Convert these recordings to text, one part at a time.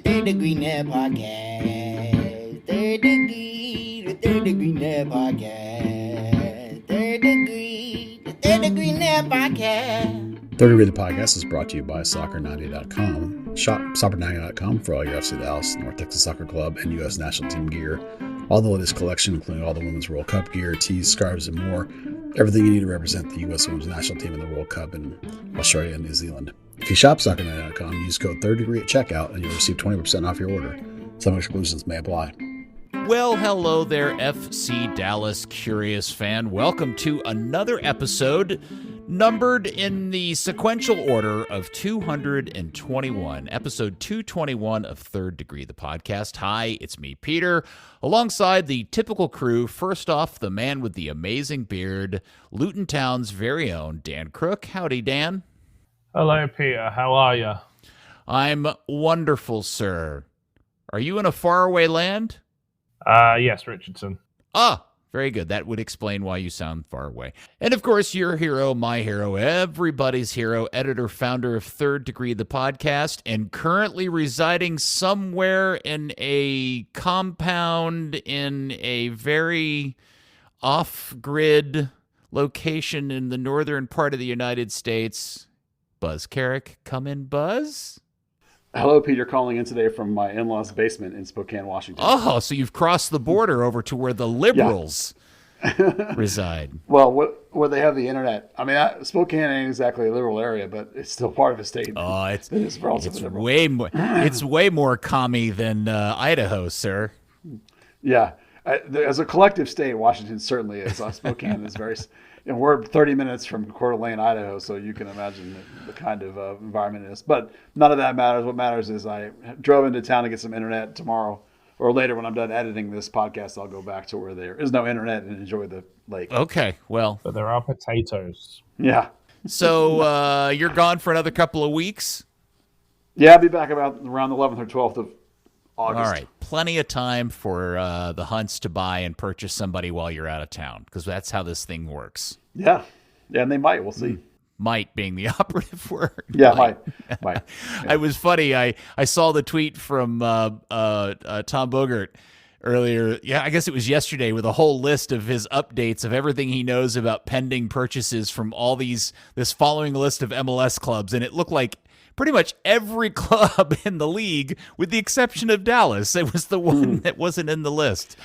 Third Degree Net Podcast. The Third Degree Net Podcast. The Third Degree Net Podcast. Third Degree the Podcast is brought to you by Soccer90.com. Shop Soccer90.com for all your FC Dallas, North Texas Soccer Club, and U.S. National Team gear. All the latest collection, including all the Women's World Cup gear, tees, scarves, and more. Everything you need to represent the U.S. Women's National Team in the World Cup in Australia and New Zealand. If you shop Soccer90.com, use code Third Degree at checkout, and you'll receive 20% off your order. Some exclusions may apply. Well, hello there, FC Dallas Curious fan. Welcome to another episode numbered in the sequential order of 221, episode 221 of Third Degree, the podcast. Hi, it's me, Peter, alongside the typical crew. First off, the man with the amazing beard, Luton Town's very own Dan Crooke. Howdy, Dan. Hello, Peter. How are you? I'm wonderful, sir. Are you in a faraway land? Yes, Richardson. Ah, very good. That would explain why you sound far away. And of course, your hero, my hero, everybody's hero, editor, founder of Third Degree, the podcast, and currently residing somewhere in a compound in a very off-grid location in the northern part of the United States, Buzz Carrick. Come in, Buzz. Hello, Peter, calling in today from my in-laws' basement in Spokane, Washington. Oh, so you've crossed the border over to where the liberals reside. Well, where they have the internet. I mean, Spokane ain't exactly a liberal area, but it's still part of a state. Oh, it's liberal. way more commie than Idaho, sir. Yeah, as a collective state, Washington certainly is. Spokane is very. And we're 30 minutes from Coeur d'Alene, Idaho, so you can imagine the kind of environment it is. But none of that matters. What matters is I drove into town to get some internet tomorrow, or later when I'm done editing this podcast, I'll go back to where there is no internet and enjoy the lake. Okay, well. But there are potatoes. Yeah. So you're gone for another couple of weeks? Yeah, I'll be back about around the 11th or 12th of August. All right. Plenty of time for the hunts to buy and purchase somebody while you're out of town, because that's how this thing works. Yeah. Yeah, and they might. We'll see. Might being the operative word. Yeah, might. Yeah. It was funny. I saw the tweet from Tom Bogert earlier. Yeah, I guess it was yesterday, with a whole list of his updates of everything he knows about pending purchases from all this following list of MLS clubs. And it looked like pretty much every club in the league, with the exception of Dallas. It was the one that wasn't in the list.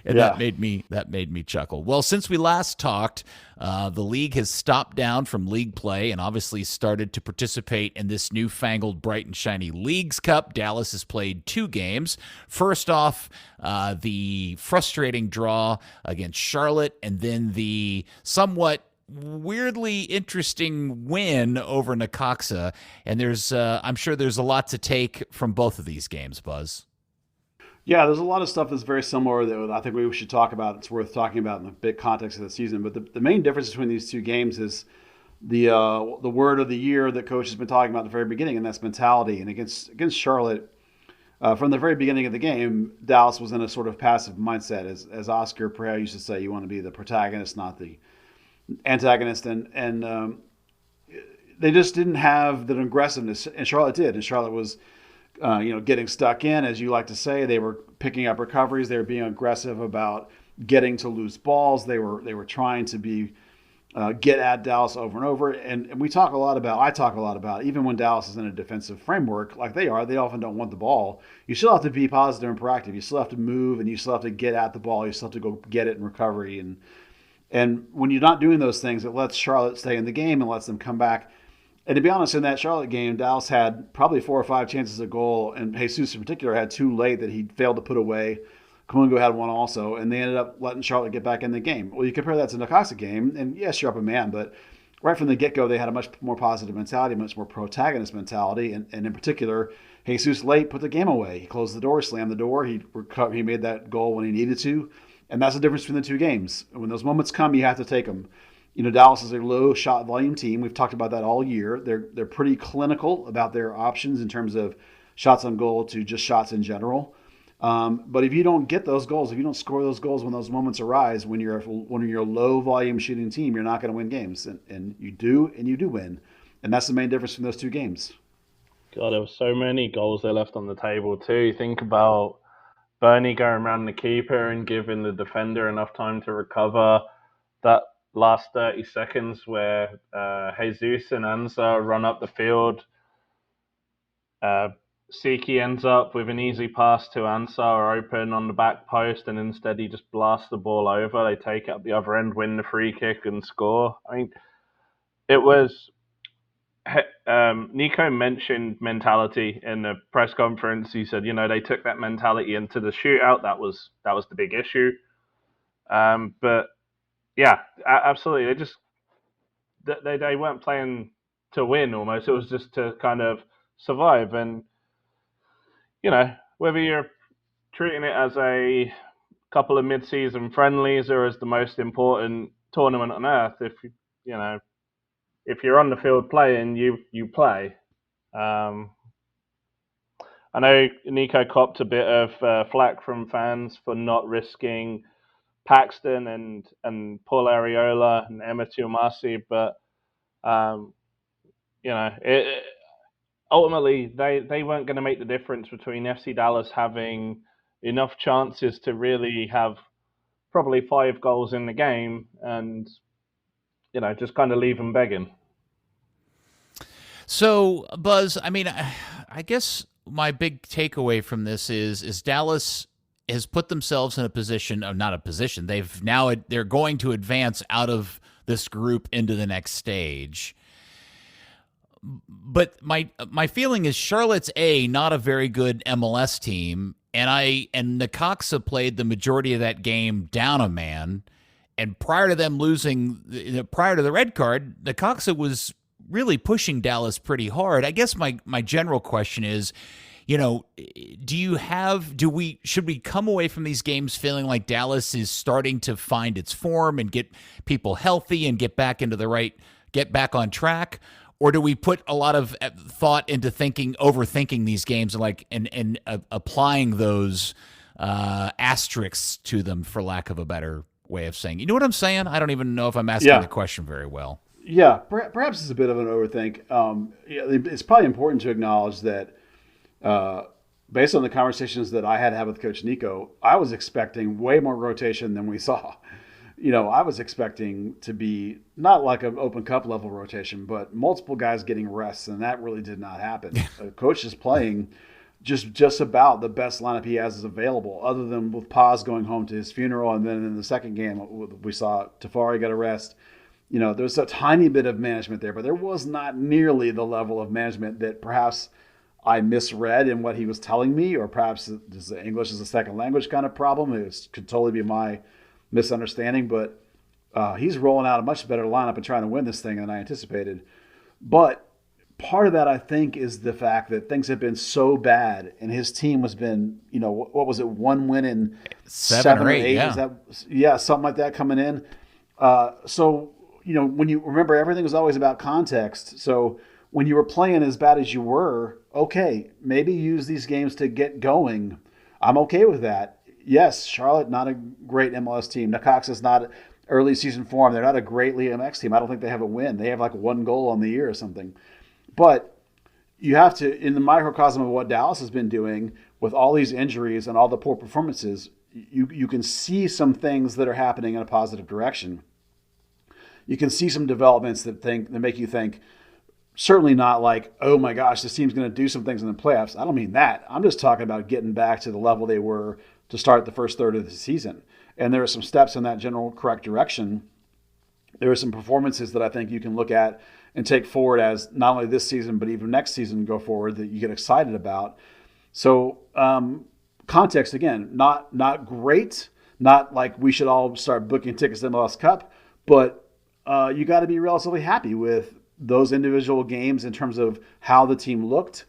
And that made me chuckle. Well, since we last talked, the league has stopped down from league play and obviously started to participate in this newfangled bright and shiny Leagues Cup. Dallas has played 2 games. First off, the frustrating draw against Charlotte, and then the somewhat weirdly interesting win over Necaxa. And I'm sure there's a lot to take from both of these games, Buzz. Yeah, there's a lot of stuff that's very similar that I think we should talk about. It's worth talking about in the big context of the season. But the main difference between these 2 games is the word of the year that coach has been talking about at the very beginning, and that's mentality. And against Charlotte, from the very beginning of the game, Dallas was in a sort of passive mindset. As Oscar Pereira used to say, you want to be the protagonist, not the antagonist. And they just didn't have that aggressiveness, and Charlotte did. And Charlotte was getting stuck in, as you like to say. They were picking up recoveries. They were being aggressive about getting to loose balls. They were trying to be get at Dallas over and over. And I talk a lot about, even when Dallas is in a defensive framework like they are, they often don't want the ball. You still have to be positive and proactive. You still have to move, and you still have to get at the ball. You still have to go get it in recovery. And when you're not doing those things, it lets Charlotte stay in the game and lets them come back. And to be honest, in that Charlotte game, Dallas had probably 4 or 5 chances of goal, and Jesus in particular had 2 late that he failed to put away. Kamungo had 1 also, and they ended up letting Charlotte get back in the game. Well, you compare that to the Necaxa game, and yes, you're up a man, but right from the get-go, they had a much more positive mentality, much more protagonist mentality, and in particular, Jesus late put the game away. He closed the door, slammed the door, he made that goal when he needed to, and that's the difference between the 2 games. And when those moments come, you have to take them. Dallas is a low shot volume team. We've talked about that all year. They're pretty clinical about their options in terms of shots on goal to just shots in general. But if you don't get those goals, if you don't score those goals when those moments arise, when you're a low volume shooting team, you're not going to win games. And you do win. And that's the main difference from those 2 games. God, there were so many goals they left on the table too. Think about Bernie going around the keeper and giving the defender enough time to recover. That last 30 seconds where Jesus and Ansah run up the field. Siki ends up with an easy pass to Ansah open on the back post, and instead he just blasts the ball over. They take it up the other end, win the free kick, and score. I mean, it was. Nico mentioned mentality in the press conference. He said, they took that mentality into the shootout. That was the big issue. But yeah, absolutely. They weren't playing to win. Almost, it was just to kind of survive. And whether you're treating it as a couple of mid-season friendlies or as the most important tournament on earth, if you're on the field playing, you play. I know Nico copped a bit of flack from fans for not risking Paxton and Paul Ariola and Emma Tuamasi, but ultimately they weren't going to make the difference between FC Dallas having enough chances to really have probably 5 goals in the game and just kind of leave them begging. So, Buzz, I mean, I guess my big takeaway from this is Dallas has put themselves in a position of not a position. They're going to advance out of this group into the next stage. But my feeling is Charlotte's not a very good MLS team, and Necaxa played the majority of that game down a man. And prior to them losing, prior to the red card, Necaxa was really pushing Dallas pretty hard. I guess my general question is, should we come away from these games feeling like Dallas is starting to find its form and get people healthy and get back on track? Or do we put a lot of thought into overthinking these games and applying those asterisks to them, for lack of a better way of saying? You know what I'm saying? I don't even know if I'm asking the question very well. Yeah, perhaps it's a bit of an overthink. It's probably important to acknowledge that based on the conversations that I had to have with Coach Nico, I was expecting way more rotation than we saw. I was expecting to be not like an Open Cup level rotation, but multiple guys getting rests, and that really did not happen. Coach is playing just about the best lineup he has is available, other than with Paz going home to his funeral, and then in the second game we saw Tafari got a rest. There's a tiny bit of management there, but there was not nearly the level of management that perhaps I misread in what he was telling me, or perhaps English is a second language kind of problem. It could totally be my misunderstanding, but he's rolling out a much better lineup and trying to win this thing than I anticipated. But part of that, I think, is the fact that things have been so bad, and his team has been, what was it, 1 win in 7 or 8? Yeah. Something like that coming in. So when you remember, everything was always about context. So when you were playing as bad as you were, okay, maybe use these games to get going. I'm okay with that. Yes, Charlotte, not a great MLS team. Necaxa's not early season form. They're not a great Liga MX team. I don't think they have a win. They have like 1 goal on the year or something. But you have to, in the microcosm of what Dallas has been doing with all these injuries and all the poor performances, you can see some things that are happening in a positive direction. You can see some developments that make you think, certainly not like, oh my gosh, this team's going to do some things in the playoffs. I don't mean that. I'm just talking about getting back to the level they were to start the first third of the season. And there are some steps in that general correct direction. There are some performances that I think you can look at and take forward as not only this season, but even next season go forward that you get excited about. So context, again, not great, not like we should all start booking tickets to the MLS Cup, but you got to be relatively happy with those individual games in terms of how the team looked.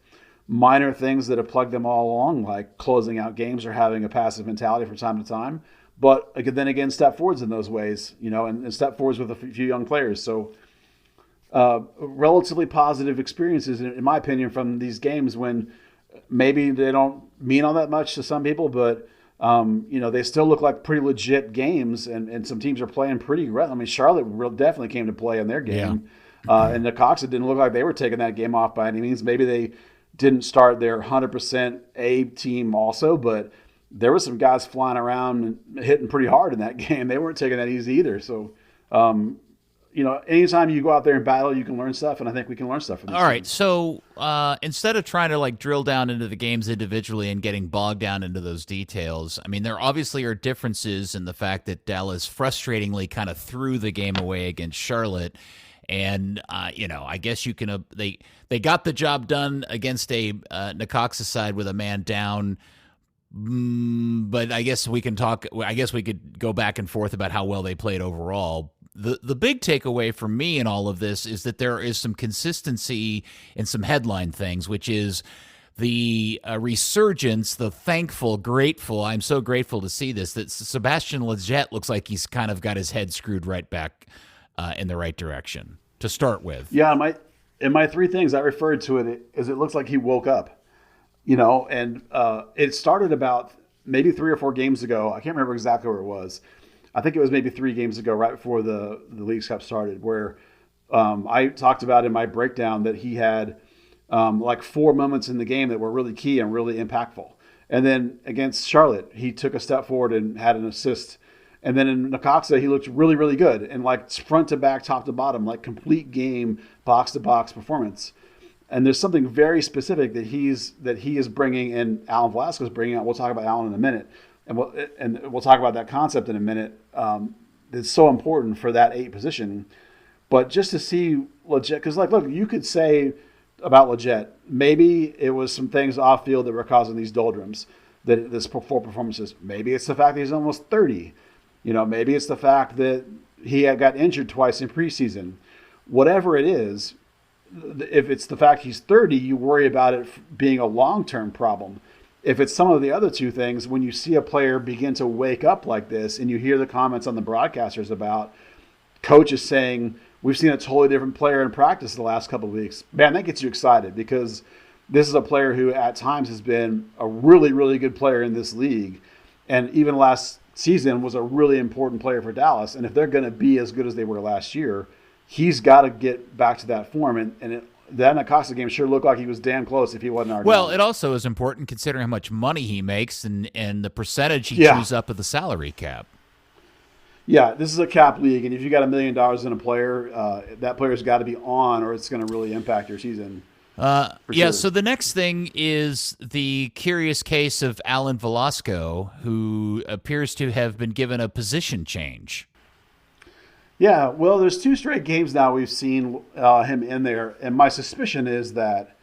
Minor things that have plugged them all along, like closing out games or having a passive mentality from time to time. But then again, step forwards in those ways, and step forwards with a few young players. So relatively positive experiences, in my opinion, from these games when maybe they don't mean all that much to some people, but they still look like pretty legit games, and some teams are playing pretty aggressive. I mean, Charlotte definitely came to play in their game, and Necaxa didn't look like they were taking that game off by any means. Maybe they didn't start their 100% A team also, but there were some guys flying around and hitting pretty hard in that game. They weren't taking that easy either. So, anytime you go out there and battle, you can learn stuff, and I think we can learn stuff from this. All right, so instead of trying to drill down into the games individually and getting bogged down into those details, I mean, there obviously are differences in the fact that Dallas frustratingly kind of threw the game away against Charlotte. And, I guess you can they got the job done against a Necaxa side with a man down. But I guess we could go back and forth about how well they played overall. The big takeaway for me in all of this is that there is some consistency in some headline things, which is the resurgence, the grateful. I'm so grateful to see this, that Sebastian Lletget looks like he's kind of got his head screwed right back in the right direction to start with. Yeah, in my three things, I referred to it as it looks like he woke up. And it started about maybe 3 or 4 games ago. I can't remember exactly where it was. I think it was maybe 3 games ago, right before the Leagues Cup started, where I talked about in my breakdown that he had 4 moments in the game that were really key and really impactful. And then against Charlotte, he took a step forward and had an assist. And then in Necaxa, he looked really, really good and front to back, top to bottom, complete game, box to box performance. And there's something very specific that he is bringing, and Alan Velasco is bringing out. We'll talk about Alan in a minute, and we'll talk about that concept in a minute. It's so important for that 8 position. But just to see Lletget, because look, you could say about Lletget, maybe it was some things off field that were causing these doldrums, that this poor performances. Maybe it's the fact that he's almost 30. Maybe it's the fact that he had got injured twice in preseason. Whatever it is. If it's the fact he's 30, you worry about it being a long-term problem. If it's some of the other 2 things, when you see a player begin to wake up like this and you hear the comments on the broadcasters about coaches saying, we've seen a totally different player in practice the last couple of weeks, man, that gets you excited, because this is a player who at times has been a really, really good player in this league. And even last season was a really important player for Dallas. And if they're going to be as good as they were last year, he's got to get back to that form, and that Necaxa game sure looked like he was damn close if he wasn't Argentine. Well, it also is important considering how much money he makes and the percentage he chews up of the salary cap. Yeah, this is a cap league, and if you got $1 million in a player, that player's got to be on, or it's going to really impact your season. Sure. So the next thing is the curious case of Alan Velasco, who appears to have been given a position change. Yeah, well, there's 2 straight games now we've seen him in there, and my suspicion is that,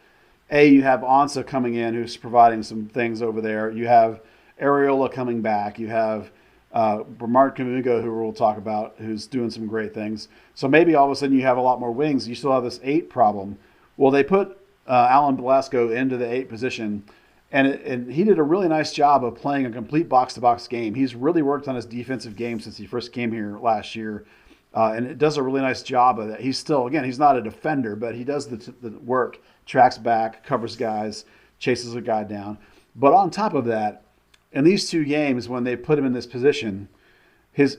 you have Ansah coming in, who's providing some things over there. You have Areola coming back. You have Bernard Kamungo, who we'll talk about, who's doing some great things. So maybe all of a sudden you have a lot more wings. You still have this 8 problem. Well, they put Alan Velasco into the 8 position, and he did a really nice job of playing a complete box-to-box game. He's really worked on his defensive game since he first came here last year. And it does a really nice job of that. He's still, again, he's not a defender, but he does the work, tracks back, covers guys, chases a guy down. But on top of that, in these 2 games, when they put him in this position, his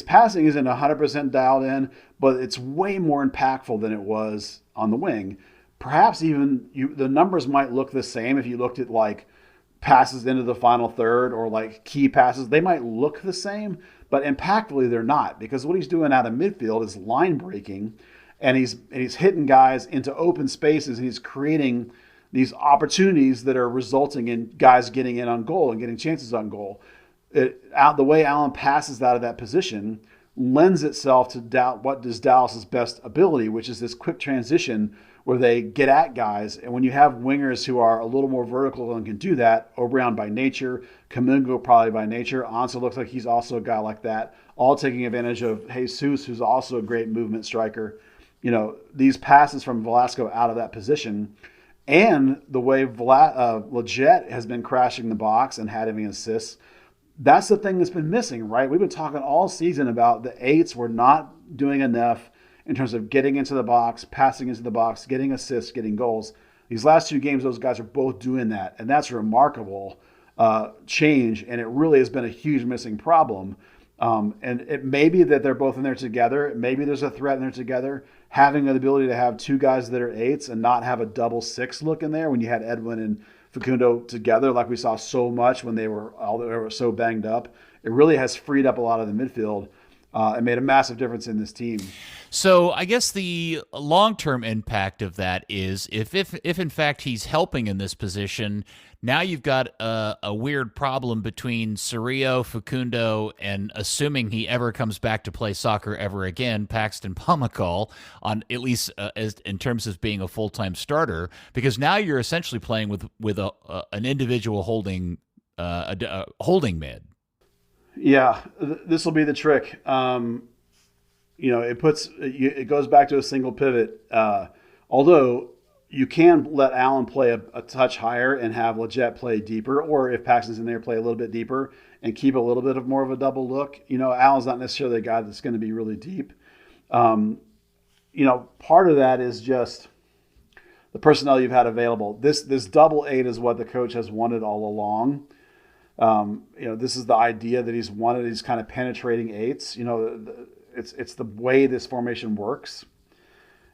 passing isn't 100% dialed in, but it's way more impactful than it was on the wing. Perhaps even the numbers might look the same if you looked at passes into the final third or key passes. They might look the same, but impactfully they're not, because what he's doing out of midfield is line breaking, and he's hitting guys into open spaces, and he's creating these opportunities that are resulting in guys getting in on goal and getting chances on goal. The way Allen passes out of that position lends itself to what is Dallas's best ability, which is this quick transition where they get at guys. And when you have wingers who are a little more vertical and can do that, O'Brien by nature, Kamungo probably by nature, Ansah looks like he's also a guy like that, all taking advantage of Jesus, who's also a great movement striker. These passes from Velasco out of that position, and the way Lletget has been crashing the box and having assists, that's the thing that's been missing, right? We've been talking all season about the 8s were not doing enough in terms of getting into the box, passing into the box, getting assists, getting goals. These last 2 games, those guys are both doing that, and that's a remarkable change, and it really has been a huge missing problem. And it may be that they're both in there together. Maybe there's a threat in there together. Having the ability to have two guys that are 8s and not have a double 6 look in there when you had Edwin and Facundo together, like we saw so much when they were so banged up, it really has freed up a lot of the midfield and made a massive difference in this team. So I guess the long-term impact of that is if in fact he's helping in this position, now you've got a weird problem between Cerrillo, Facundo, and assuming he ever comes back to play soccer ever again, Paxton Pomykal, on at least as in terms of being a full-time starter, because now you're essentially playing with an individual holding mid. Yeah, this will be the trick. It goes back to a single pivot. Although you can let Allen play a touch higher and have Lletget play deeper, or if Paxton's in there, play a little bit deeper and keep a little bit of more of a double look. Allen's not necessarily a guy that's going to be really deep. Part of that is just the personnel you've had available. This double 8 is what the coach has wanted all along. This is the idea that he's wanted, these kind of penetrating 8s. It's the way this formation works.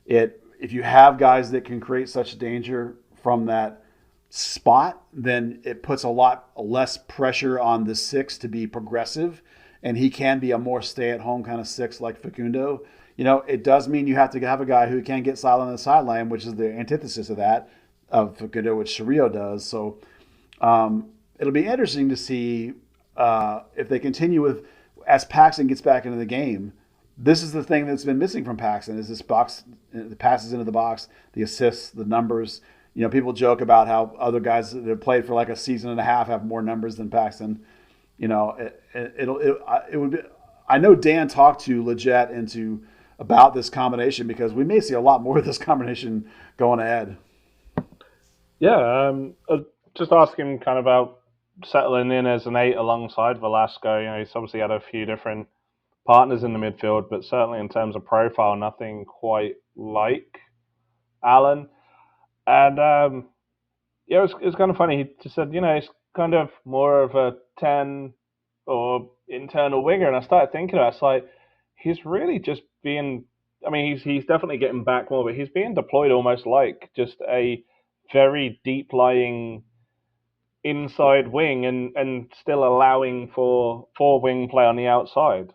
If you have guys that can create such danger from that spot, then it puts a lot less pressure on the 6 to be progressive, and he can be a more stay-at-home kind of 6 like Facundo. It does mean you have to have a guy who can get silent on the sideline, which is the antithesis of that, of Facundo, which Cerrillo does. So it'll be interesting to see if they continue with, as Paxton gets back into the game. This is the thing that's been missing from Paxton, is this box, the passes into the box, the assists, the numbers. People joke about how other guys that have played for like a season and a half have more numbers than Paxton. It would be. I know Dan talked to Lletget about this combination, because we may see a lot more of this combination going ahead. Yeah, just ask him kind of about settling in as an 8 alongside Velasco. He's obviously had a few different partners in the midfield, but certainly in terms of profile, nothing quite like Allen. And it was kind of funny. He just said, he's kind of more of a 10 or internal winger. And I started thinking about it. It's like, he's really just being, he's definitely getting back more, but he's being deployed almost like just a very deep lying inside wing and still allowing for wing play on the outside.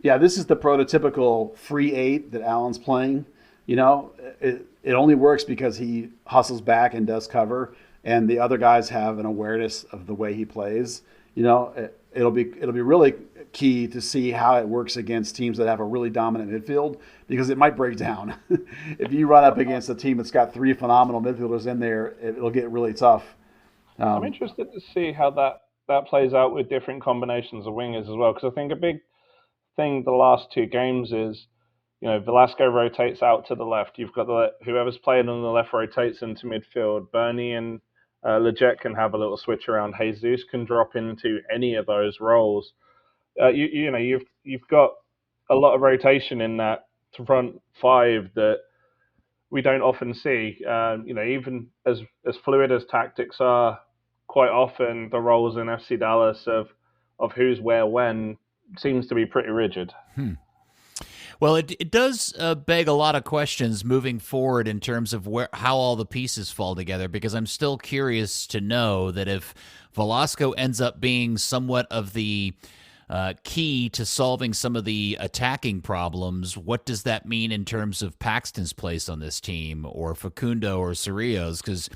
Yeah, this is the prototypical free 8 that Allen's playing. It only works because he hustles back and does cover, and the other guys have an awareness of the way he plays. It'll be really key to see how it works against teams that have a really dominant midfield, because it might break down. If you run up against a team that's got 3 phenomenal midfielders in there, it'll get really tough. I'm interested to see how that plays out with different combinations of wingers as well, because I think a big thing the last 2 games is, Velasco rotates out to the left. You've got whoever's playing on the left rotates into midfield. Bernie and Lletget can have a little switch around. Jesus can drop into any of those roles. You've got a lot of rotation in that front 5 that we don't often see. Even as fluid as tactics are, quite often the roles in FC Dallas of who's where when seems to be pretty rigid. Well, it does beg a lot of questions moving forward in terms of how all the pieces fall together, because I'm still curious to know that if Velasco ends up being somewhat of the key to solving some of the attacking problems, what does that mean in terms of Paxton's place on this team, or Facundo or Cerrillo's? Because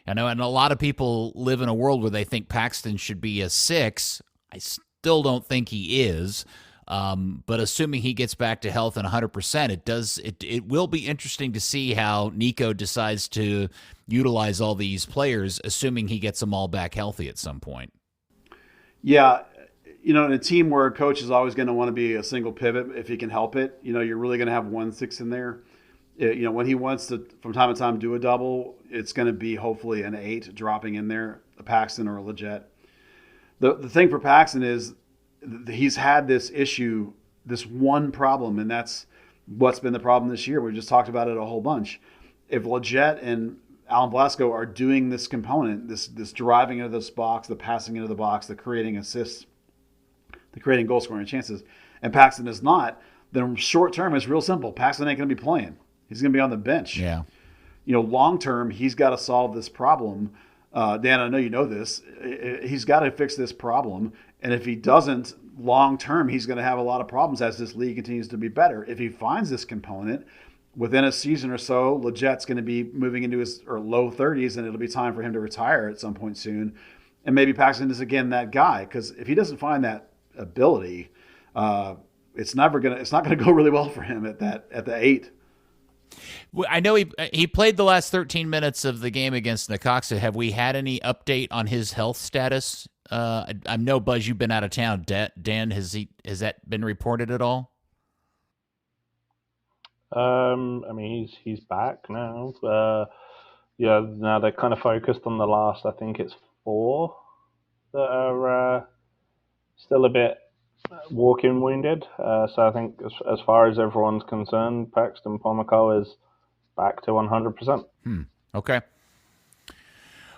I know, and a lot of people live in a world where they think Paxton should be a 6. I still don't think he is. But assuming he gets back to health and 100%, it will be interesting to see how Nico decides to utilize all these players, assuming he gets them all back healthy at some point. Yeah, in a team where a coach is always going to want to be a single pivot if he can help it, you're really going to have 1 6 in there. When he wants to, from time to time, do a double, it's going to be hopefully an 8 dropping in there, a Paxton or a Lletget. The thing for Paxton is he's had this issue, this one problem, and that's what's been the problem this year. We just talked about it a whole bunch. If Lletget and Alan Velasco are doing this component, this driving into this box, the passing into the box, the creating assists, creating goal scoring chances, and Paxton is not, then short term it's real simple. Paxton ain't going to be playing. He's going to be on the bench. Yeah. Long term, he's got to solve this problem. Dan, I know you know this. He's got to fix this problem. And if he doesn't, long term, he's going to have a lot of problems as this league continues to be better. If he finds this component, within a season or so, Lletget's going to be moving into his low 30s, and it'll be time for him to retire at some point soon. And maybe Paxton is again that guy, because if he doesn't find that ability, it's not going to go really well for him at the 8. I know he played the last 13 minutes of the game against Necaxa. Have we had any update on his health status? I know, Buzz, you've been out of town. Dan, has that been reported at all? I mean, he's back now. Now they're kind of focused on the last, I think it's 4 that are still a bit walking wounded. So I think as far as everyone's concerned, Paxton Pomykal is back to 100%. Okay.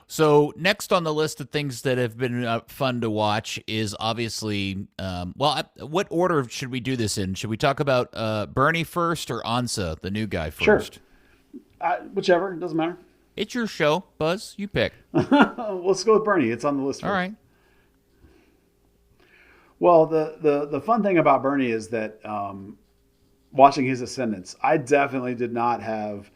So next on the list of things that have been fun to watch is obviously, what order should we do this in? Should we talk about Bernie first or Ansah, the new guy, first? Sure. Whichever. It doesn't matter. It's your show, Buzz. You pick. Let's go with Bernie. It's on the list first. All right. Well, the fun thing about Bernie is that watching his ascendance, I definitely did not have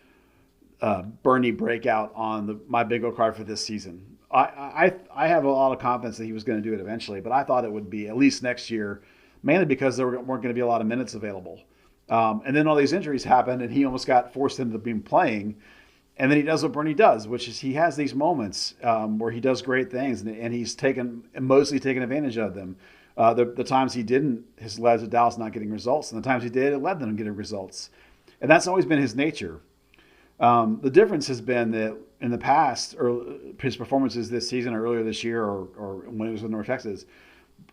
Bernie breakout on my bingo card for this season. I have a lot of confidence that he was going to do it eventually, but I thought it would be at least next year, mainly because there weren't going to be a lot of minutes available. And then all these injuries happened, and he almost got forced into being playing. And then he does what Bernie does, which is he has these moments where he does great things, and he's mostly taken advantage of them. The times he didn't, his led to Dallas not getting results, and the times he did, it led them to getting results. And that's always been his nature. The difference has been that in the past, or his performances this season or earlier this year, or when he was with North Texas,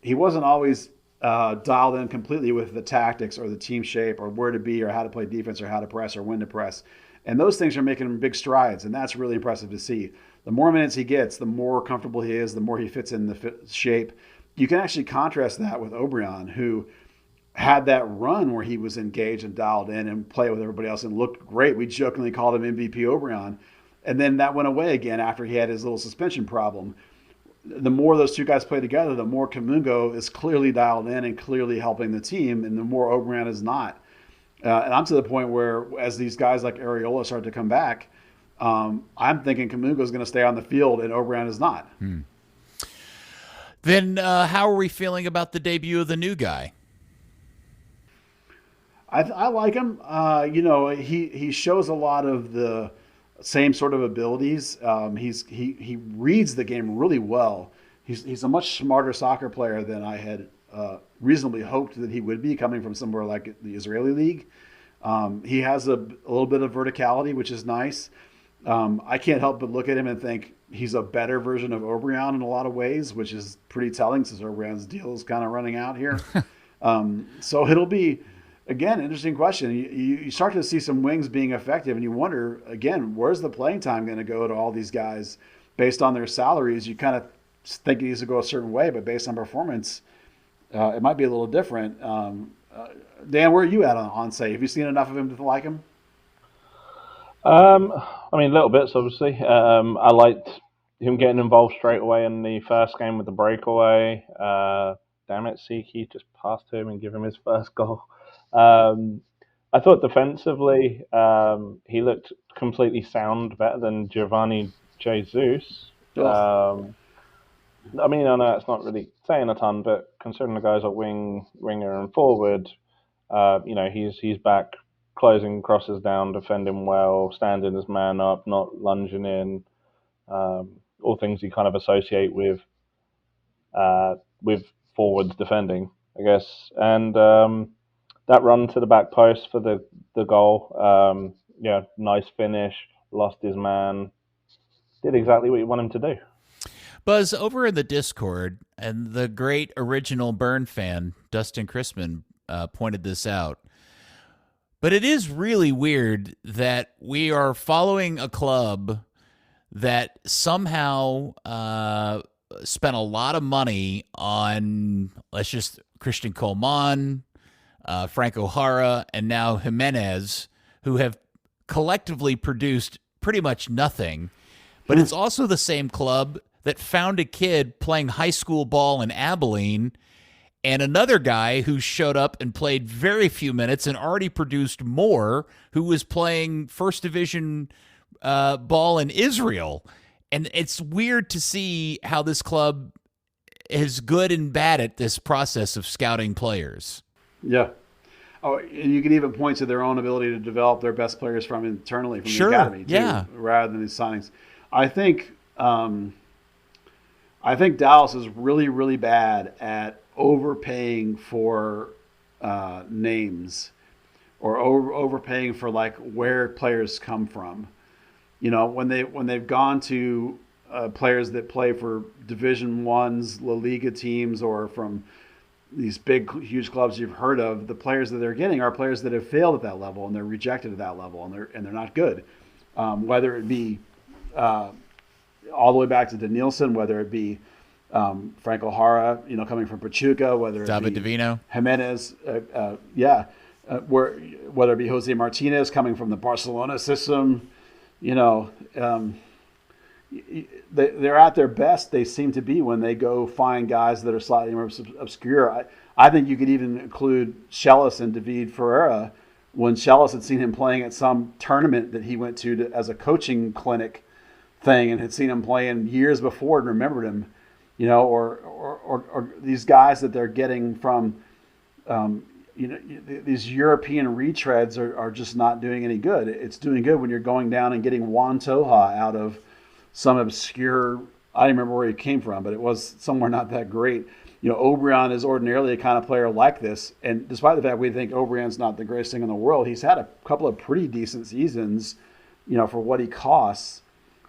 he wasn't always dialed in completely with the tactics or the team shape or where to be or how to play defense or how to press or when to press. And those things are making him big strides, and that's really impressive to see. The more minutes he gets, the more comfortable he is, the more he fits in the shape. You can actually contrast that with Obrian, who had that run where he was engaged and dialed in and played with everybody else and looked great. We jokingly called him MVP Obrian. And then that went away again after he had his little suspension problem. The more those two guys play together, the more Kamungo is clearly dialed in and clearly helping the team, and the more Obrian is not. And I'm to the point where, as these guys like Areola start to come back, I'm thinking Kamungo is going to stay on the field and Obrian is not. Then how are we feeling about the debut of the new guy? I like him. He shows a lot of the same sort of abilities. He reads the game really well. He's a much smarter soccer player than I had reasonably hoped that he would be, coming from somewhere like the Israeli league. He has a little bit of verticality, which is nice. I can't help but look at him and think he's a better version of Obrian in a lot of ways, which is pretty telling since Obrian's deal is kind of running out here. So it'll be, again, an interesting question. You start to see some wings being effective, and you wonder, again, where's the playing time going to go to all these guys based on their salaries? You kind of think it needs to go a certain way, but based on performance, it might be a little different. Dan, where are you at on Ansah? Have you seen enough of him to like him? I mean, little bits, obviously. I liked him getting involved straight away in the first game with the breakaway. Damn it, Siki just passed to him and give him his first goal. I thought defensively, he looked completely sound, better than Giovanni Jesus. I mean, I know it's not really saying a ton, but considering the guys are winger and forward, he's back closing crosses down, defending well, standing his man up, not lunging in. All things you kind of associate with forwards defending, I guess. And that run to the back post for the goal, nice finish, lost his man, did exactly what you want him to do. Buzz, over in the Discord, and the great original Burn fan, Dustin Chrisman, pointed this out. But it is really weird that we are following a club that somehow spent a lot of money on Christian Coleman, Franco Jara, and now Jimenez, who have collectively produced pretty much nothing. But it's also the same club that found a kid playing high school ball in Abilene and another guy who showed up and played very few minutes and already produced more, who was playing first division ball in Israel. And it's weird to see how this club is good and bad at this process of scouting players. Yeah. Oh, and you can even point to their own ability to develop their best players from internally from Sure, the academy, too, yeah. rather than these signings. I think Dallas is really, really bad at overpaying for names or overpaying for like where players come from. You know, when they've gone to players that play for Division I's, La Liga teams, or from these big, huge clubs you've heard of, the players that they're getting are players that have failed at that level and they're rejected at that level and they're not good. Whether it be all the way back to Danielson, whether it be Franco Jara, coming from Pachuca, whether it David be Divino, Jimenez, whether it be Jose Martinez coming from the Barcelona system. They're at their best, they seem to be, when they go find guys that are slightly more obscure. I think you could even include Schellas and David Ferreira, when Schellas had seen him playing at some tournament that he went to as a coaching clinic thing and had seen him playing years before and remembered him, or these guys that they're getting from these European retreads are just not doing any good. It's doing good when you're going down and getting Juan Toja out of some obscure, I don't remember where he came from, but it was somewhere not that great. Obrian is ordinarily a kind of player like this, and despite the fact we think Obrian's not the greatest thing in the world, he's had a couple of pretty decent seasons, for what he costs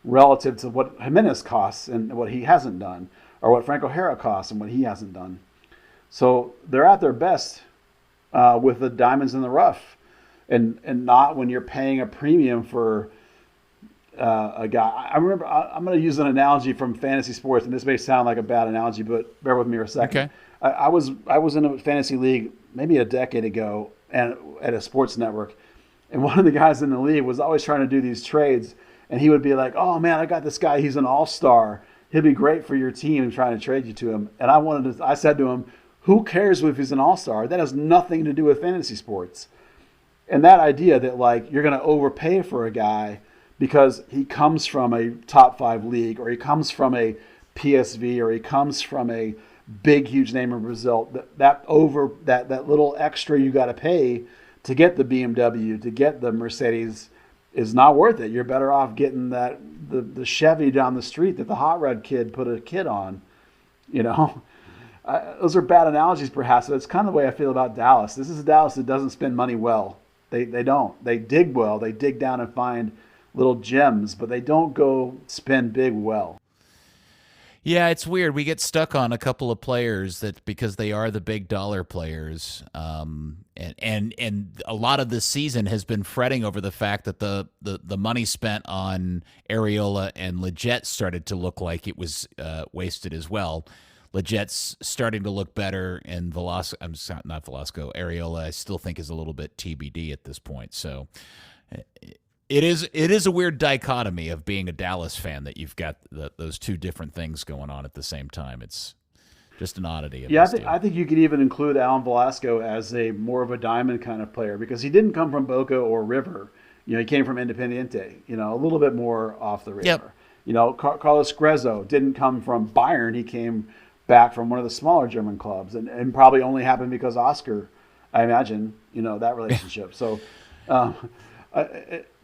relative to what Jimenez costs and what he hasn't done, or what Franco Jara costs and what he hasn't done. So they're at their best with the diamonds in the rough, and not when you're paying a premium for a guy. I remember, I'm going to use an analogy from fantasy sports, and this may sound like a bad analogy, but bear with me for a second. Okay. I was in a fantasy league maybe a decade ago, and at a sports network, and one of the guys in the league was always trying to do these trades, and he would be like, "Oh man, I got this guy. He's an all-star. He'll be great for your team." And trying to trade you to him, and I said to him, "Who cares if he's an all-star? That has nothing to do with fantasy sports." And that idea that like you're going to overpay for a guy because he comes from a top 5 league, or he comes from a PSV, or he comes from a big, huge name in Brazil, that little extra you got to pay to get the BMW, to get the Mercedes, is not worth it. You're better off getting the Chevy down the street that the hot rod kid put a kid on. Those are bad analogies perhaps, but it's kind of the way I feel about Dallas. This is a Dallas that doesn't spend money well. They don't. They dig well. They dig down and find little gems, but they don't go spend big well. Yeah, it's weird. We get stuck on a couple of players that because they are the big dollar players, and a lot of this season has been fretting over the fact that the money spent on Areola and Lletget started to look like it was wasted as well. Lletget's starting to look better, and Velasco, not Velasco, Areola I still think is a little bit TBD at this point. So it is a weird dichotomy of being a Dallas fan that you've got those two different things going on at the same time. It's just an oddity. Yeah, I think you could even include Alan Velasco as a more of a diamond kind of player, because he didn't come from Boca or River. He came from Independiente, a little bit more off the radar. Yep. Carlos Grezzo didn't come from Bayern. He came back from one of the smaller German clubs, and probably only happened because Oscar, I imagine, that relationship. So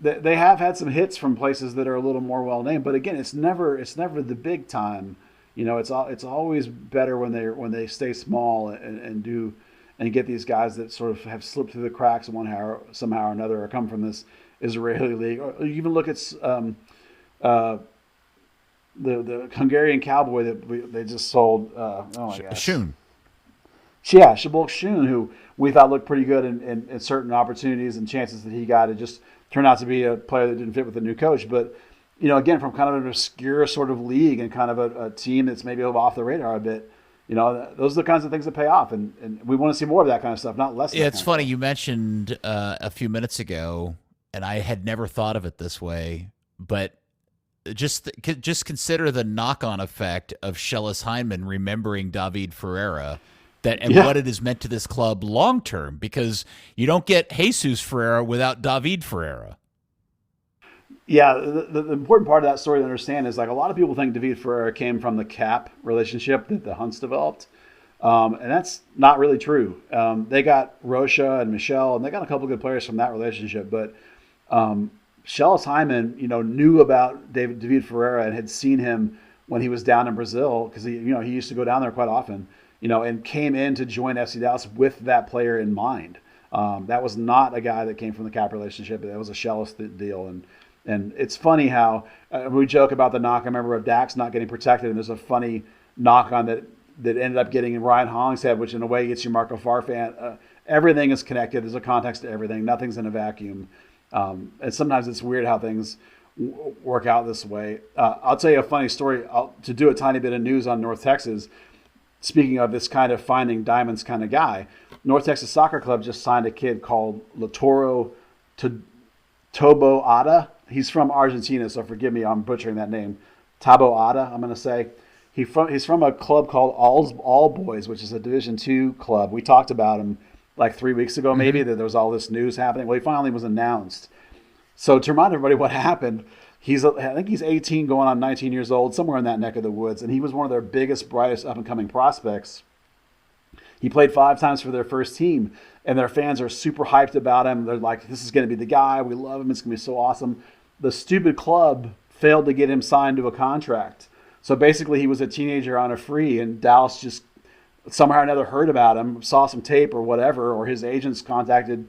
they have had some hits from places that are a little more well named, but again, it's never the big time. It's always better when they stay small and get these guys that sort of have slipped through the cracks somehow or another, or come from this Israeli league. Or you even look at the Hungarian cowboy that they just sold. Oh my gosh, Shun. Yeah, Shabulk Shun, who we thought looked pretty good in certain opportunities and chances that he got. It just turned out to be a player that didn't fit with the new coach. But again, from kind of an obscure sort of league and kind of a team that's maybe off the radar a bit. Those are the kinds of things that pay off, and we want to see more of that kind of stuff, not less. Yeah, it's funny you mentioned a few minutes ago, and I had never thought of it this way, but just consider the knock-on effect of Schellas Hyndman remembering David Ferreira, what it has meant to this club long term, because you don't get Jesus Ferreira without David Ferreira. Yeah, the important part of that story to understand is like a lot of people think David Ferreira came from the Cap relationship that the Hunts developed, and that's not really true. They got Rocha and Michel, and they got a couple good players from that relationship, but Schellas Hyndman, knew about David Ferreira and had seen him when he was down in Brazil, because he used to go down there quite often, and came in to join FC Dallas with that player in mind. That was not a guy that came from the Cap relationship. That was a Schellas deal, and it's funny how we joke about the knock. I remember of Dax not getting protected, and there's a funny knock on that ended up getting in Ryan Hollingshead, which in a way gets you Marco Farfan. Everything is connected. There's a context to everything. Nothing's in a vacuum. And sometimes it's weird how things work out this way. I'll tell you a funny story to do a tiny bit of news on North Texas. Speaking of this kind of finding diamonds kind of guy, North Texas Soccer Club just signed a kid called Latoro Tobo-Ada. He's from Argentina, so forgive me, I'm butchering that name. Taboada, I'm going to say. He's from a club called All Boys, which is a Division II club. We talked about him like 3 weeks ago, maybe, that there was all this news happening. Well, he finally was announced. So to remind everybody what happened, I think he's 18 going on 19 years old, somewhere in that neck of the woods, and he was one of their biggest, brightest up-and-coming prospects. He played 5 times for their first team, and their fans are super hyped about him. They're like, this is going to be the guy. We love him. It's going to be so awesome. The stupid club failed to get him signed to a contract. So basically he was a teenager on a free, and Dallas just somehow or another heard about him, saw some tape or whatever, or his agents contacted,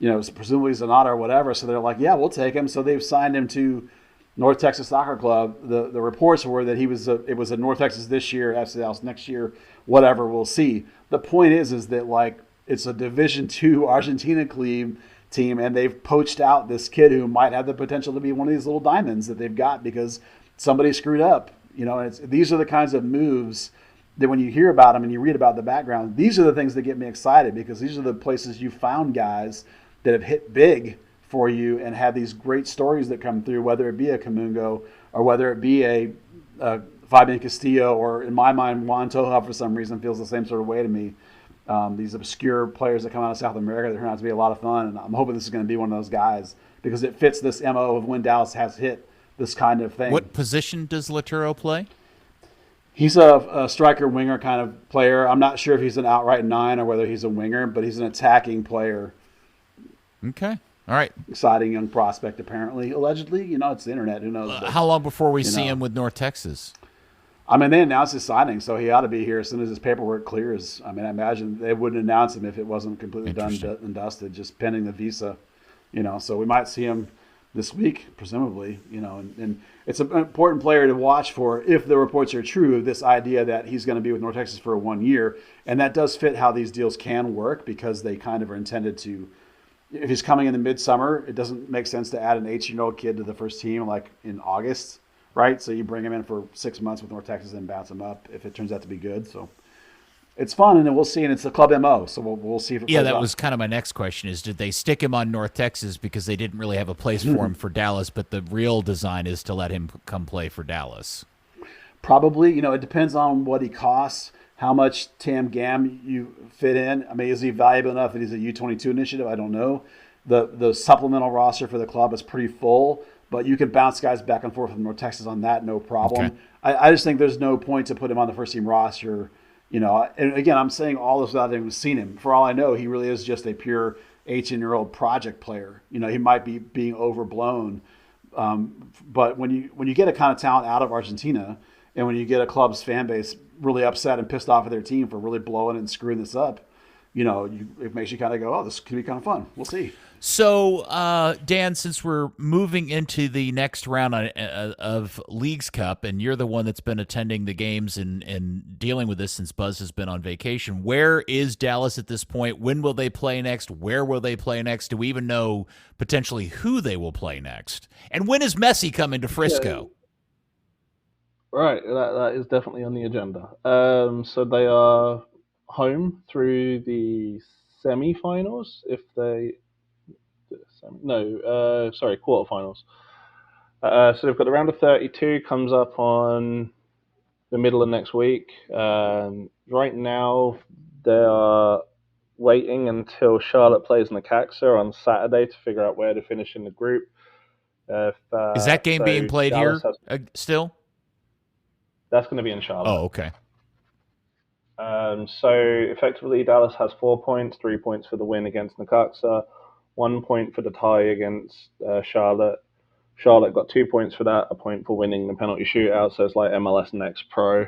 presumably Zanata or whatever. So they're like, yeah, we'll take him. So they've signed him to North Texas Soccer Club. The reports were that it was a North Texas this year, FC Dallas next year, whatever, we'll see. The point is that like it's a Division II Argentina team, and they've poached out this kid who might have the potential to be one of these little diamonds that they've got because somebody screwed up. These are the kinds of moves that when you hear about them and you read about the background, these are the things that get me excited, because these are the places you found guys that have hit big for you and have these great stories that come through, whether it be a Camungo or whether it be a Fabian Castillo, or in my mind, Juan Toja for some reason feels the same sort of way to me. These obscure players that come out of South America that turn out to be a lot of fun, and I'm hoping this is going to be one of those guys because it fits this MO of when Dallas has hit this kind of thing. What position does Laturo play? He's a striker winger kind of player. I'm not sure if he's an outright 9 or whether he's a winger, but he's an attacking player. Okay. All right. Exciting young prospect, apparently. Allegedly. It's the internet. Who knows? How long before we see him with North Texas? I mean, they announced his signing, so he ought to be here as soon as his paperwork clears. I mean, I imagine they wouldn't announce him if it wasn't completely done and dusted, just pending the visa. So we might see him this week, presumably, and it's an important player to watch for if the reports are true, this idea that he's going to be with North Texas for 1 year. And that does fit how these deals can work, because they kind of are intended to, if he's coming in the midsummer, it doesn't make sense to add an 18-year-old kid to the first team like in August, right? So you bring him in for 6 months with North Texas and bounce him up if it turns out to be good. So it's fun, and then we'll see, and it's the club MO, so we'll see if it plays out. Was kind of my next question is, did they stick him on North Texas because they didn't really have a place for him for Dallas, but the real design is to let him come play for Dallas? Probably. It depends on what he costs, how much Tam Gam you fit in. I mean, is he valuable enough that he's a U22 initiative? I don't know. The supplemental roster for the club is pretty full, but you can bounce guys back and forth from North Texas on that, no problem. Okay. I just think there's no point to put him on the first-team roster. And again, I'm saying all this without having seen him. For all I know, he really is just a pure 18-year-old project player. He might be being overblown. But when you get a kind of talent out of Argentina, and when you get a club's fan base really upset and pissed off at their team for really blowing and screwing this up, it makes you kind of go, oh, this could be kind of fun. We'll see. So, Dan, since we're moving into the next round of Leagues Cup, and you're the one that's been attending the games and dealing with this since Buzz has been on vacation, where is Dallas at this point? When will they play next? Where will they play next? Do we even know potentially who they will play next? And when is Messi coming to Frisco? Right, that is definitely on the agenda. So they are home through the semi-finals if they quarterfinals. So they've got the round of 32 comes up on the middle of next week. Right now, they are waiting until Charlotte plays Necaxa on Saturday to figure out where to finish in the group. Is that game being played Dallas here still? That's going to be in Charlotte. Oh, okay. So effectively, Dallas has 4 points, 3 points for the win against Necaxa, 1 point for the tie against Charlotte. Charlotte got 2 points for that, a point for winning the penalty shootout. So it's like MLS Next Pro.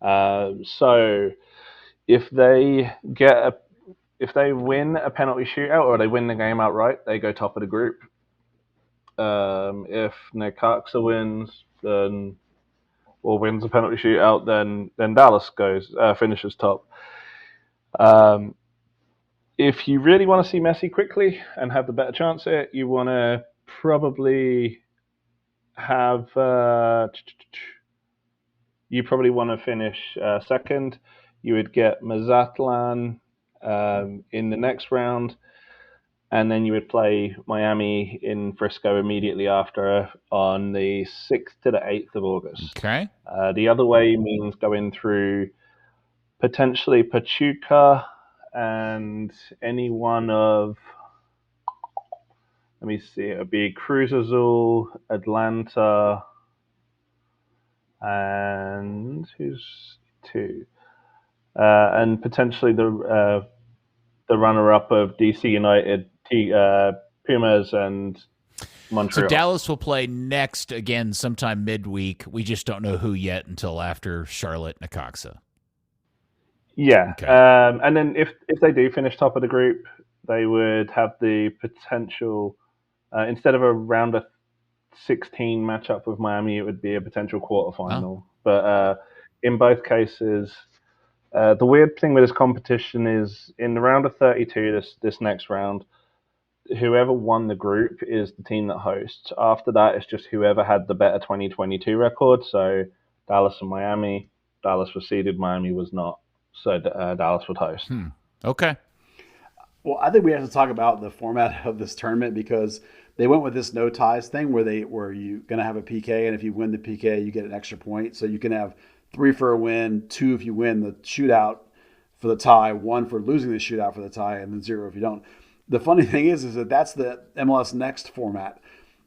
So if they win a penalty shootout or they win the game outright, they go top of the group. If Necaxa wins, or wins a penalty shootout, then Dallas finishes top. If you really want to see Messi quickly and have the better chance at it, you want to probably have you probably want to finish second. You would get Mazatlan in the next round, and then you would play Miami in Frisco immediately after on the 6th to the 8th of August. Okay. The other way means going through potentially Pachuca and any one of, let me see, it would be Cruz Azul, Atlanta, and who's two? And potentially the runner-up of DC United, Pumas, and Montreal. So Dallas will play next again sometime midweek. We just don't know who yet until after Charlotte Necaxa. Yeah. Okay. And then if they do finish top of the group, they would have the potential, instead of a round of 16 matchup with Miami, it would be a potential quarterfinal. Oh. But in both cases, the weird thing with this competition is in the round of 32, this next round, whoever won the group is the team that hosts. After that, it's just whoever had the better 2022 record. So Dallas and Miami. Dallas was seeded, Miami was not. So Dallas would host. Okay. Well, I think we have to talk about the format of this tournament because they went with this no ties thing where you're going to have a PK, and if you win the PK, you get an extra point. So you can have 3 for a win, 2 if you win the shootout for the tie, 1 for losing the shootout for the tie, and then 0 if you don't. The funny thing is that that's the MLS Next format.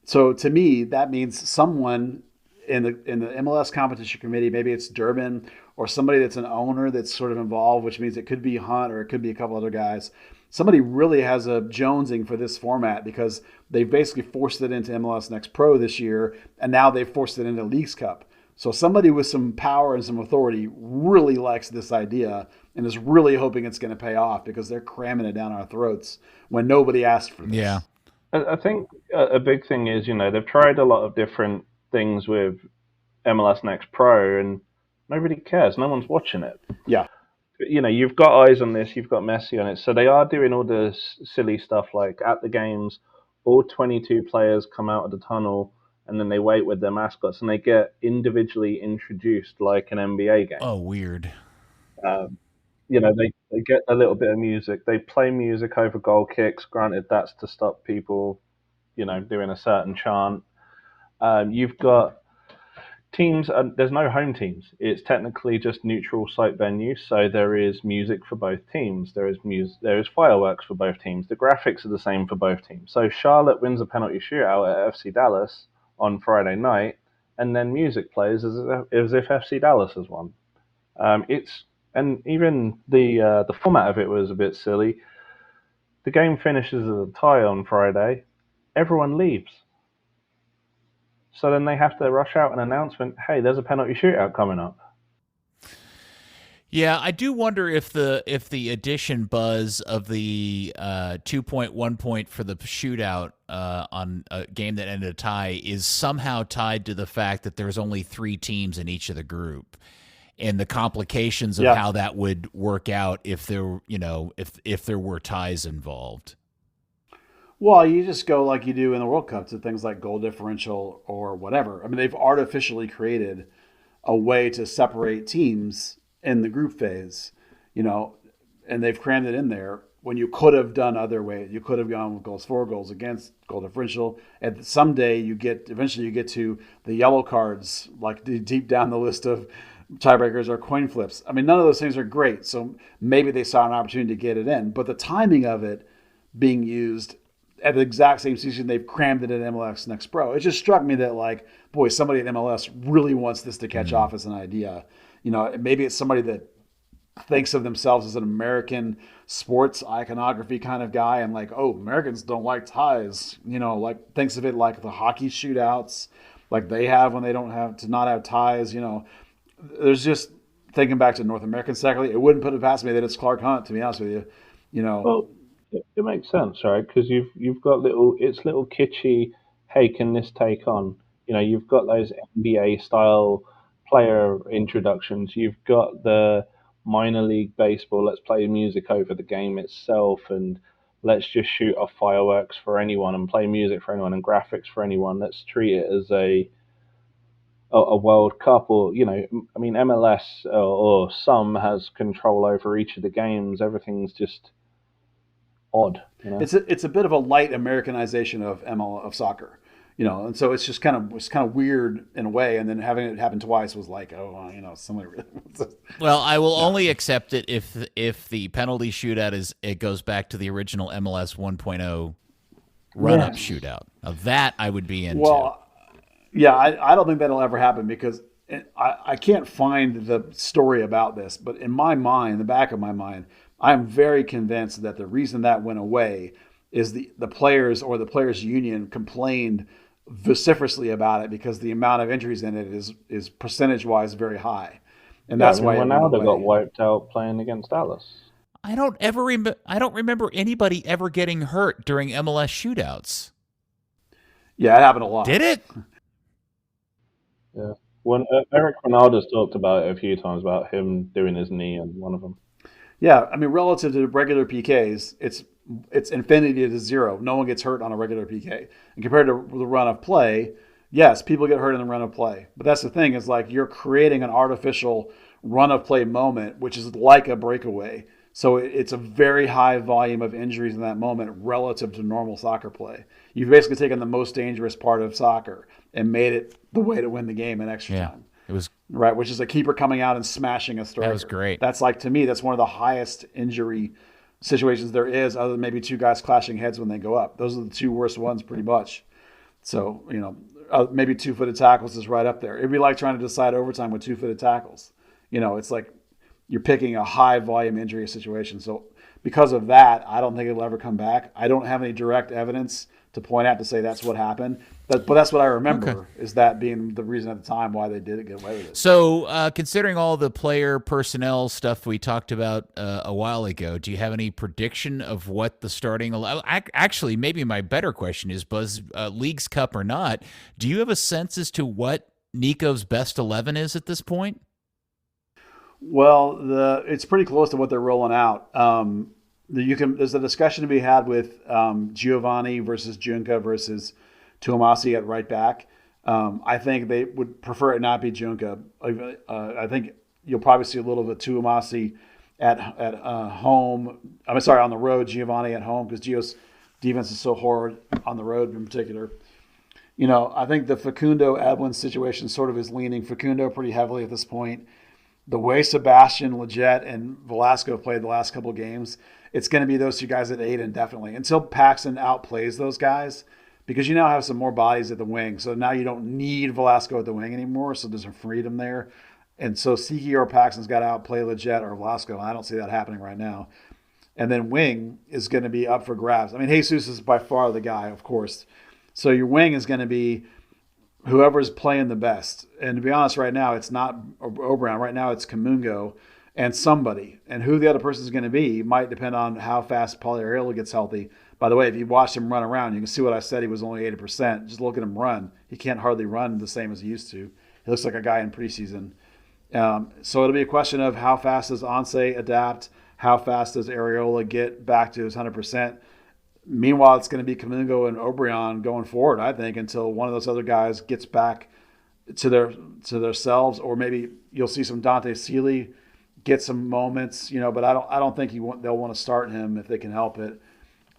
So to me, that means someone in the MLS competition committee, maybe it's Durbin or somebody that's an owner that's sort of involved, which means it could be Hunt or it could be a couple other guys. Somebody really has a jonesing for this format because they've basically forced it into MLS Next Pro this year, and now they've forced it into Leagues Cup. So somebody with some power and some authority really likes this idea and is really hoping it's going to pay off because they're cramming it down our throats when nobody asked for this. Yeah. I think a big thing is, they've tried a lot of different things with MLS Next Pro and nobody cares. No one's watching it. Yeah. You've got eyes on this. You've got Messi on it. So they are doing all this silly stuff like at the games, all 22 players come out of the tunnel and then they wait with their mascots and they get individually introduced like an NBA game. Oh, weird. They get a little bit of music. They play music over goal kicks. Granted, that's to stop people, doing a certain chant. You've got teams. There's no home teams. It's technically just neutral site venues. So there is music for both teams. There is fireworks for both teams. The graphics are the same for both teams. So Charlotte wins a penalty shootout at FC Dallas on Friday night, and then music plays as if FC Dallas has won. And even the format of it was a bit silly. The game finishes as a tie on Friday. Everyone leaves. So then they have to rush out an announcement, hey, there's a penalty shootout coming up. Yeah, I do wonder if the addition, Buzz, of the 2.1 point for the shootout on a game that ended a tie is somehow tied to the fact that there's only 3 teams in each of the group, and the complications of how that would work out if there, if there were ties involved. Well, you just go like you do in the World Cup to things like goal differential or whatever. I mean, they've artificially created a way to separate teams in the group phase, and they've crammed it in there when you could have done other ways. You could have gone with goals for, goals against, goal differential. And someday eventually you get to the yellow cards, like deep down the list of tiebreakers or coin flips. I mean, none of those things are great. So maybe they saw an opportunity to get it in, but the timing of it being used at the exact same season they've crammed it at MLS Next Pro. It just struck me that, like, boy, somebody at MLS really wants this to catch off as an idea. Maybe it's somebody that thinks of themselves as an American sports iconography kind of guy, and like, oh, Americans don't like ties. Like thinks of it like the hockey shootouts, like they have when they don't have to not have ties. There's just thinking back to North American secondly, it wouldn't put it past me that it's Clark Hunt. To be honest with you, Well, it makes sense, right? Because you've got little kitschy. Hey, can this take on? You've got those NBA style player introductions. You've got the minor league baseball. Let's play music over the game itself, and let's just shoot off fireworks for anyone and play music for anyone and graphics for anyone. Let's treat it as a World Cup, or MLS or some has control over each of the games. Everything's just odd. It's a bit of a light Americanization of soccer. And so it's just kind of weird in a way, and then having it happen twice was like, somebody really wants it. Well, I will only accept it if the penalty shootout it goes back to the original MLS 1.0 run-up shootout. Now that I would be into. Well, yeah, I don't think that'll ever happen because I can't find the story about this, but in my mind, in the back of my mind, I'm very convinced that the reason that went away is the players or the players union complained vociferously about it because the amount of injuries in it is percentage-wise very high, and that's why Ronaldo got wiped out playing against Dallas. I don't remember anybody ever getting hurt during MLS shootouts. Yeah, it happened a lot. Did it? Yeah. When Eric Ronaldo's talked about it a few times about him doing his knee on one of them. Yeah, I mean, relative to regular PKs, it's infinity to zero. No one gets hurt on a regular PK. And compared to the run of play, yes, people get hurt in the run of play. But that's the thing is like you're creating an artificial run of play moment, which is like a breakaway. So it's a very high volume of injuries in that moment relative to normal soccer play. You've basically taken the most dangerous part of soccer and made it the way to win the game in extra time. It was right, which is a keeper coming out and smashing a striker. That was great. That's like, to me, that's one of the highest injury situations there is, other than maybe two guys clashing heads when they go up. Those are the two worst ones, pretty much. So, maybe two-footed tackles is right up there. It'd be like trying to decide overtime with two-footed tackles. It's like you're picking a high-volume injury situation. So because of that, I don't think it'll ever come back. I don't have any direct evidence to point out to say that's what happened. But that's what I remember, is that being the reason at the time why they did get away with it. So considering all the player personnel stuff we talked about a while ago, do you have any prediction of what the starting – actually, maybe my better question is, Buzz, Leagues Cup or not, do you have a sense as to what Nico's best 11 is at this point? Well, it's pretty close to what they're rolling out. There's a discussion to be had with Giovanni versus Junca versus Tuamasi at right back. I think they would prefer it not be Junca. I think you'll probably see a little bit of Tuamasi at home. On the road, Giovanni at home, because Gio's defense is so horrid on the road in particular. I think the Facundo Edwin situation sort of is leaning Facundo pretty heavily at this point. The way Sebastian, Lletget, and Velasco played the last couple of games, it's going to be those two guys at 8 indefinitely until Paxton outplays those guys, because you now have some more bodies at the wing. So now you don't need Velasco at the wing anymore, so there's some freedom there. And so Siki or Paxton's got to outplay Lletget or Velasco, and I don't see that happening right now. And then wing is going to be up for grabs. I mean, Jesus is by far the guy, of course. So your wing is going to be whoever's playing the best. And to be honest, right now, it's not O'Brien. Right now, it's Kamungo. and somebody. And who the other person is going to be might depend on how fast Paulo Arriola gets healthy. By the way, if you watch him run around, you can see what I said. He was only 80%. Just look at him run. He can't hardly run the same as he used to. He looks like a guy in preseason. So it'll be a question of how fast does Ansah adapt? How fast does Arriola get back to his 100%? Meanwhile, it's going to be Kamungo and Obrian going forward, I think, until one of those other guys gets back to their selves, or maybe you'll see some Dante Sealy get some moments, but I don't think they'll want to start him if they can help it.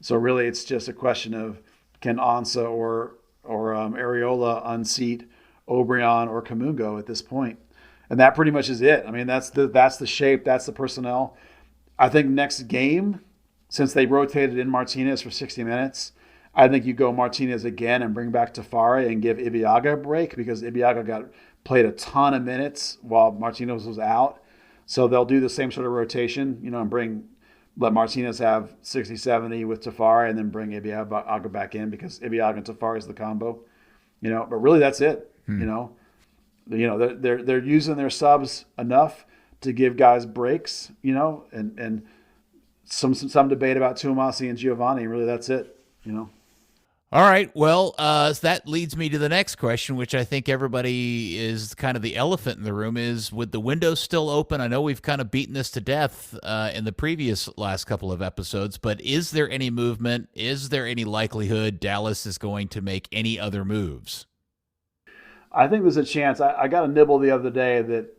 So really, it's just a question of can Ansah or Arriola unseat Obrian or Kamungo at this point, and that pretty much is it. I mean, that's the shape, that's the personnel. I think next game, since they rotated in Martinez for 60 minutes, I think you go Martinez again and bring back Tafari and give Ibeagha a break, because Ibeagha played a ton of minutes while Martinez was out. So they'll do the same sort of rotation, and let Martinez have 60, 70 with Tafari, and then bring Ibeagha back in, because Ibeagha and Tafari is the combo. But really that's it. They're using their subs enough to give guys breaks, and some debate about Tuamasi and Giovanni. Really, that's it. All right. Well, so that leads me to the next question, which I think everybody is kind of the elephant in the room, is with the window still open. I know we've kind of beaten this to death in the previous last couple of episodes, but is there any movement? Is there any likelihood Dallas is going to make any other moves? I think there's a chance. I got a nibble the other day that,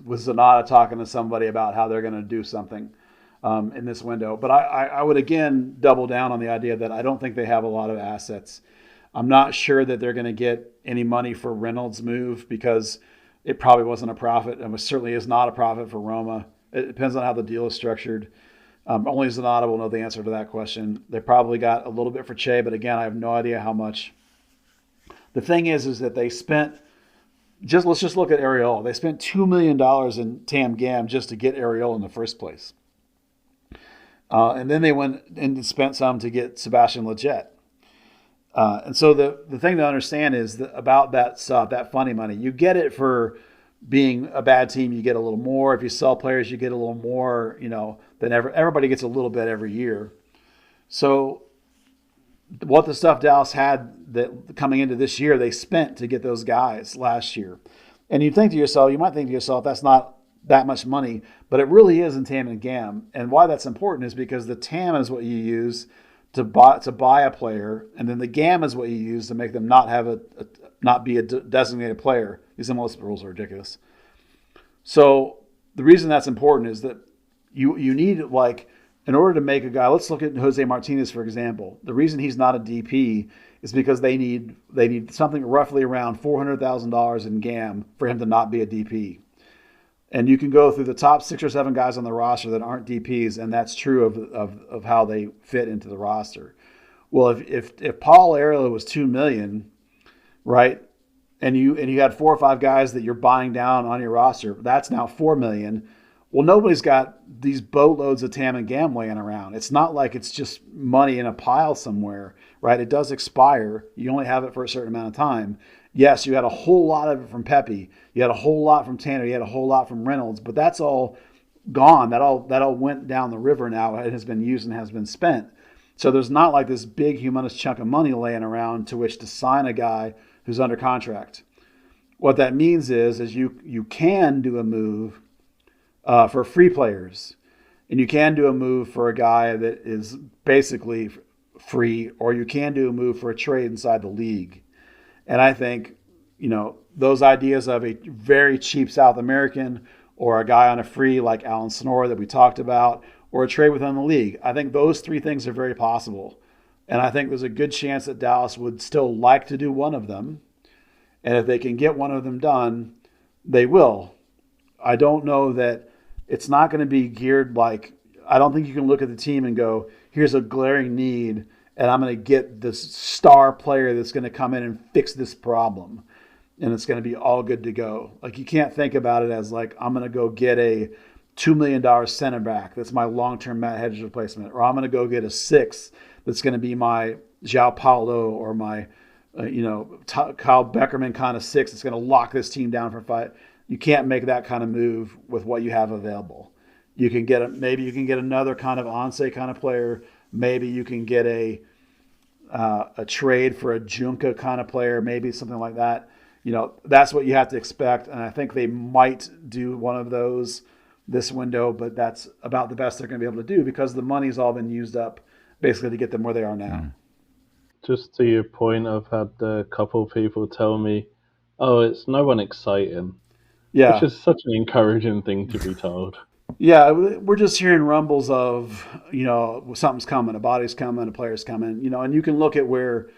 with Zanata talking to somebody about how they're going to do something in this window. But I would, again, double down on the idea that I don't think they have a lot of assets. I'm not sure that they're going to get any money for Reynolds' move, because it probably wasn't a profit, and it certainly is not a profit for Roma. It depends on how the deal is structured. Only Zanata will know the answer to that question. They probably got a little bit for Che, but again, I have no idea how much. The thing is that they spent, let's just look at Arriola. They spent $2 million in Tam Gam just to get Arriola in the first place. And then they went and spent some to get Sebastian Lletget. And so the thing to understand is that about that sub, that funny money, you get it for being a bad team. You get a little more. If you sell players, you get a little more, than everybody gets a little bit every year. So what the stuff Dallas had that coming into this year, they spent to get those guys last year. And you might think to yourself, that's not that much money, but it really is in TAM and GAM. And why that's important is because the TAM is what you use to buy a player, and then the GAM is what you use to make them not be a designated player. These MLS rules are ridiculous. So the reason that's important is that you need, in order to make a guy, let's look at Jose Martinez, for example. The reason he's not a DP is because they need something roughly around $400,000 in GAM for him to not be a DP. And you can go through the top 6 or 7 guys on the roster that aren't DPs, and that's true of how they fit into the roster. Well, if Paul Arriola was $2 million, right, and you had 4 or 5 guys that you're buying down on your roster, that's now $4 million. Well, nobody's got these boatloads of TAM and GAM laying around. It's not like it's just money in a pile somewhere, right? It does expire. You only have it for a certain amount of time. Yes, you had a whole lot of it from Pepe. You had a whole lot from Tanner. You had a whole lot from Reynolds, but that's all gone. That all went down the river now. It has been used and has been spent. So there's not like this big, humongous chunk of money laying around to which to sign a guy who's under contract. What that means is you can do a move for free players, and you can do a move for a guy that is basically free, or you can do a move for a trade inside the league. And I think, those ideas of a very cheap South American, or a guy on a free like Alan Sonora that we talked about, or a trade within the league, I think those 3 things are very possible. And I think there's a good chance that Dallas would still like to do one of them. And if they can get one of them done, they will. I don't know that it's not going to be geared I don't think you can look at the team and go, here's a glaring need, and I'm going to get this star player that's going to come in and fix this problem, and it's going to be all good to go. You can't think about it as I'm going to go get a $2 million center back that's my long-term Matt Hedges replacement, or I'm going to go get a 6 that's going to be my João Paulo, or my Kyle Beckerman kind of 6 that's going to lock this team down for 5. you can't make that kind of move with what you have available. You can get maybe you can get another kind of Ansah kind of player. Maybe you can get a trade for a Junka kind of player, maybe something like that. That's what you have to expect, and I think they might do one of those this window, but that's about the best they're going to be able to do because the money's all been used up basically to get them where they are now. Just to your point, I've had a couple of people tell me, "Oh, it's no one exciting," Yeah, which is such an encouraging thing to be told. yeah, we're just hearing rumbles of something's coming, a body's coming, a player's coming, and you can look at where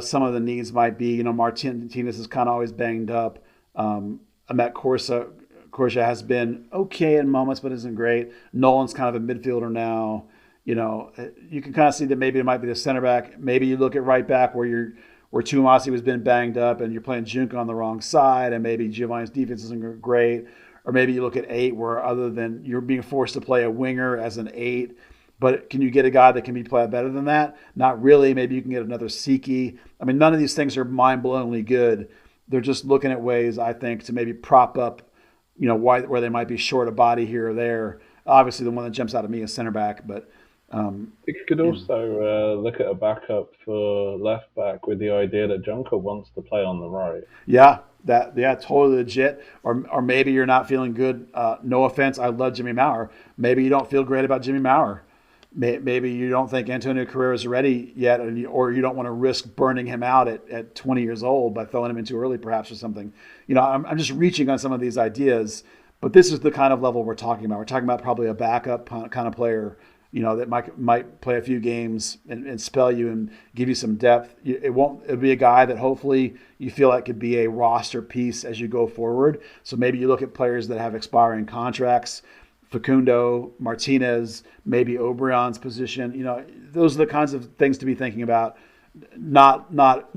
some of the needs might be. Martinez is kind of always banged up. Amet Corsia has been okay in moments, but isn't great. Nolan's kind of a midfielder now. You can kind of see that maybe it might be the center back. Maybe you look at right back where Tuamasi has been banged up and you're playing Junka on the wrong side, and maybe Giovanni's defense isn't great. Or maybe you look at 8 where other than you're being forced to play a winger as an 8, but can you get a guy that can be played better than that? Not really. Maybe you can get another Siki. I mean, none of these things are mind-blowingly good. They're just looking at ways, I think, to maybe prop up, where they might be short a body here or there. Obviously, the one that jumps out at me is center back, but you could also look at a backup for left back with the idea that Junker wants to play on the right. Yeah, totally legit. Or maybe you're not feeling good. No offense, I love Jimmy Maurer. Maybe you don't feel great about Jimmy Maurer. Maybe you don't think Antonio Carrera is ready yet, or you don't want to risk burning him out at 20 years old by throwing him in too early, perhaps, or something. I'm just reaching on some of these ideas, but this is the kind of level we're talking about. We're talking about probably a backup kind of player, that might play a few games and spell you and give you some depth. It'll be a guy that hopefully you feel like could be a roster piece as you go forward. So maybe you look at players that have expiring contracts. Facundo, Martinez, maybe Obrion's position. Those are the kinds of things to be thinking about. Not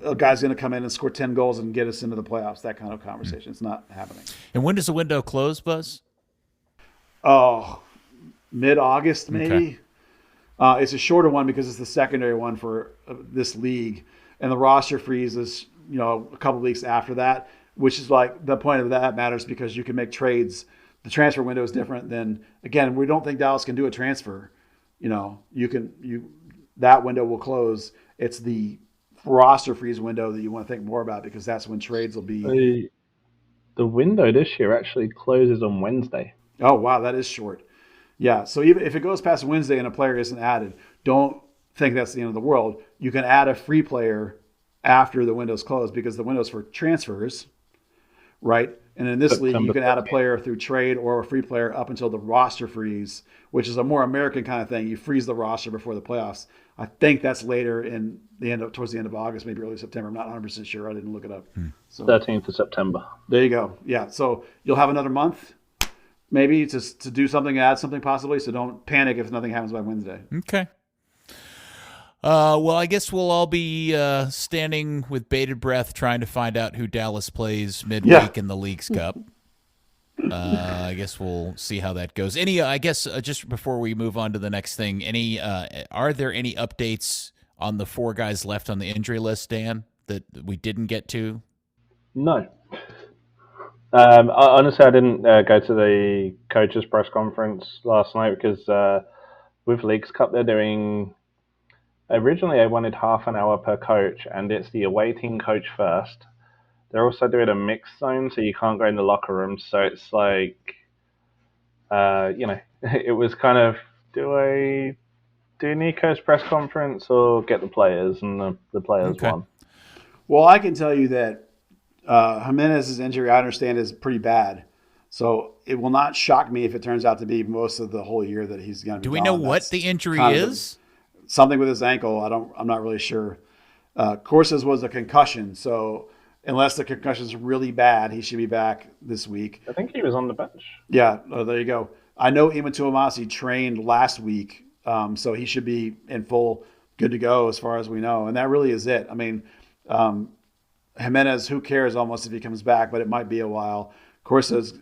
a guy's going to come in and score 10 goals and get us into the playoffs. That kind of conversation. It's not happening. And when does the window close, Buzz? Oh, mid-August maybe. Okay. It's a shorter one because it's the secondary one for this league, and the roster freeze is a couple of weeks after that, which is like the point of that matters because you can make trades. The transfer window is different than, again, we don't think Dallas can do a transfer. That window will close. It's the roster freeze window that you want to think more about because that's when trades will be. The window this year actually closes on Wednesday. Oh, wow, that is short. Yeah, so even if it goes past Wednesday and a player isn't added, don't think that's the end of the world. You can add a free player after the window's closed because the window's for transfers, right? And in this league, you can add a player through trade or a free player up until the roster freeze, which is a more American kind of thing. You freeze the roster before the playoffs. I think that's later towards the end of August, maybe early September. I'm not 100% sure. I didn't look it up. So 13th of September. There you go. Yeah. So you'll have another month maybe to do something, add something possibly. So don't panic if nothing happens by Wednesday. Okay. Well, I guess we'll all be standing with bated breath trying to find out who Dallas plays midweek in the Leagues Cup. I guess we'll see how that goes. Just before we move on to the next thing, are there any updates on the 4 guys left on the injury list, Dan, that we didn't get to? No. Honestly, I didn't go to the coaches' press conference last night because with Leagues Cup they're doing. Originally, I wanted half an hour per coach, and it's the away team coach first. They're also doing a mixed zone, so you can't go in the locker room. So it's like, it was kind of, do I do Nico's press conference or get the players? And the players won. Well, I can tell you that Jimenez's injury, I understand, is pretty bad. So it will not shock me if it turns out to be most of the whole year that he's going to be Do we gone. know what the injury is? Something with his ankle. I'm not really sure. Corsa's was a concussion, so unless the concussion's really bad, he should be back this week. I think he was on the bench. Yeah, there you go. I know Ima Tuamasi trained last week, so he should be in full good to go as far as we know. And that really is it. I mean, Jimenez, who cares almost if he comes back, but it might be a while. Corsa's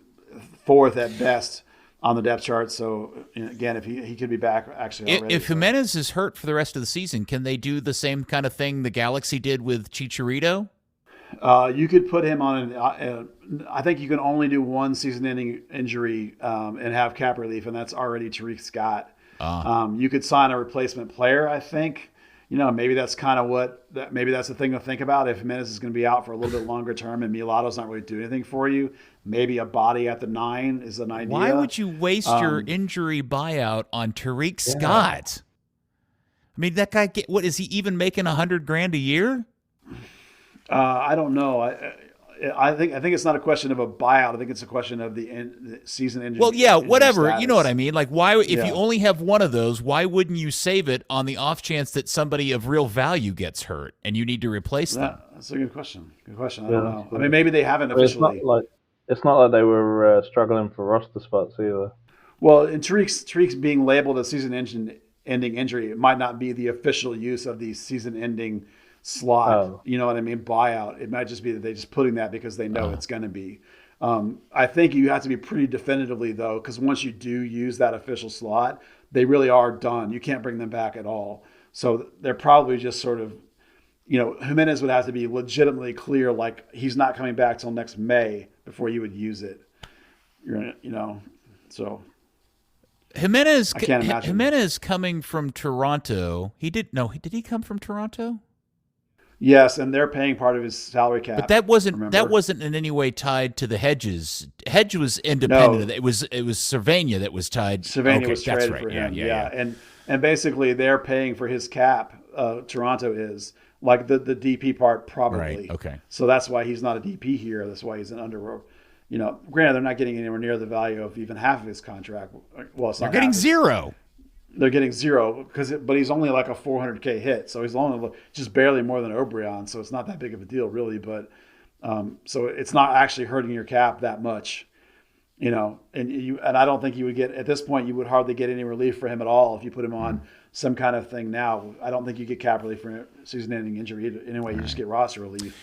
4th at best on the depth chart. So, again, if he could be back actually already. If Jimenez is hurt for the rest of the season, can they do the same kind of thing the Galaxy did with Chicharito? You could put him on I think you can only do one season-ending injury and have cap relief, and that's already Tariq Scott. You could sign a replacement player, I think. Maybe that's kind of maybe that's the thing to think about. If Jimenez is going to be out for a little bit longer term and Milato's not really doing anything for you, maybe a body at the 9 is an idea. Why would you waste your injury buyout on Tariq Scott? I mean, that guy, what is he even making $100,000 a year? I don't know. I think it's not a question of a buyout. I think it's a question of the season injury. Well, yeah, whatever. Status. You know what I mean? Like, why? If you only have one of those, why wouldn't you save it on the off chance that somebody of real value gets hurt and you need to replace them? That's a good question. I don't know. I mean, maybe they haven't officially. It's not like they were struggling for roster spots either. Well, in Tariq's being labeled a season-ending injury, it might not be the official use of the season-ending slot. Oh. You know what I mean? Buyout. It might just be that they're just putting that because they know it's going to be. I think you have to be pretty definitively, though, because once you do use that official slot, they really are done. You can't bring them back at all. So they're probably just sort of, Jimenez would have to be legitimately clear, like he's not coming back till next May before you would use it. So Jimenez, I can't imagine. Jimenez coming from Toronto. Did he come from Toronto? Yes, and they're paying part of his salary cap. But that wasn't remember? in any way tied to the Hedges. Hedge was independent of that. It was Cervania that was tied. Cervania was traded for him. Yeah. And basically they're paying for his cap. Toronto is like the DP part probably. Right. Okay. So that's why he's not a DP here. That's why he's an under. Granted, they're not getting anywhere near the value of even half of his contract. Well, it's not. They're getting zero. They're getting zero but he's only like a $400K hit, so he's only just barely more than O'Brien, so it's not that big of a deal really. But so it's not actually hurting your cap that much, And I don't think you would get at this point. You would hardly get any relief for him at all if you put him on some kind of thing now. I don't think you get cap relief for a season-ending injury anyway. You just get roster relief.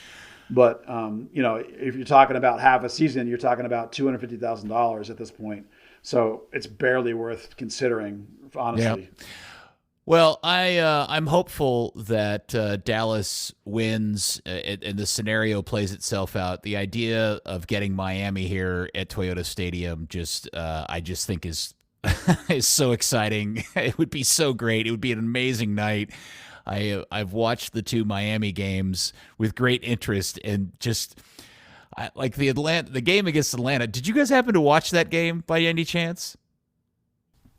But if you're talking about half a season, you're talking about $250,000 at this point. So it's barely worth considering, honestly. Yeah. Well, I'm hopeful that Dallas wins and the scenario plays itself out. The idea of getting Miami here at Toyota Stadium I just think is is so exciting. It would be so great. It would be an amazing night. I've watched the 2 Miami games with great interest and just. Like the game against Atlanta. Did you guys happen to watch that game by any chance?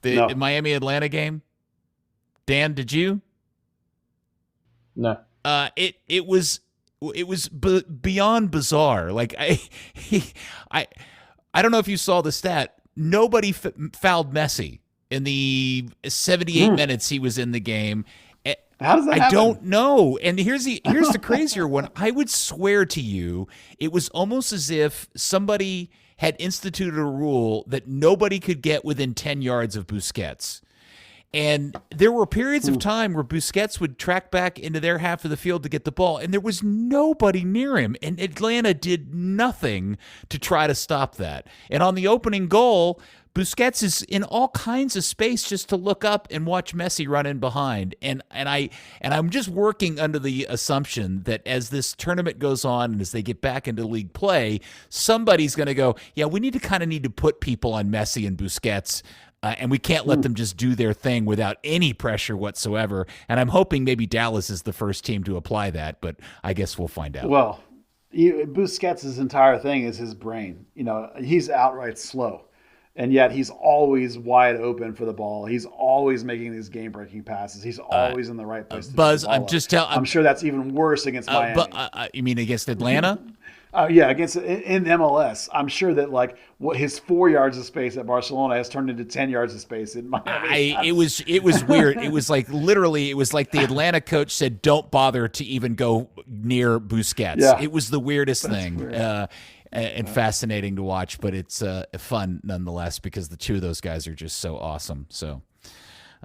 The Miami-Atlanta game? Dan, did you? No. It was beyond bizarre. Like I don't know if you saw the stat. Nobody fouled Messi in the 78 minutes he was in the game. How does that happen? I don't know. And here's the crazier one. I would swear to you, it was almost as if somebody had instituted a rule that nobody could get within 10 yards of Busquets. And there were periods of time where Busquets would track back into their half of the field to get the ball, and there was nobody near him. And Atlanta did nothing to try to stop that. And on the opening goal, Busquets is in all kinds of space just to look up and watch Messi run in behind. And I'm just working under the assumption that as this tournament goes on and as they get back into league play, somebody's going to go, yeah, we need to put people on Messi and Busquets. And we can't let them just do their thing without any pressure whatsoever. And I'm hoping maybe Dallas is the first team to apply that, but I guess we'll find out. Well, Busquets' entire thing is his brain. He's outright slow. And yet he's always wide open for the ball. He's always making these game-breaking passes. He's always in the right place. Buzz, I'm sure that's even worse against Miami. You mean against Atlanta? Yeah, against in MLS. I'm sure that what his 4 yards of space at Barcelona has turned into 10 yards of space in Miami. It was weird. It was like literally. It was like the Atlanta coach said, "Don't bother to even go near Busquets." Yeah. It was the weirdest thing. Weird. And fascinating to watch, but it's fun nonetheless because the two of those guys are just so awesome. So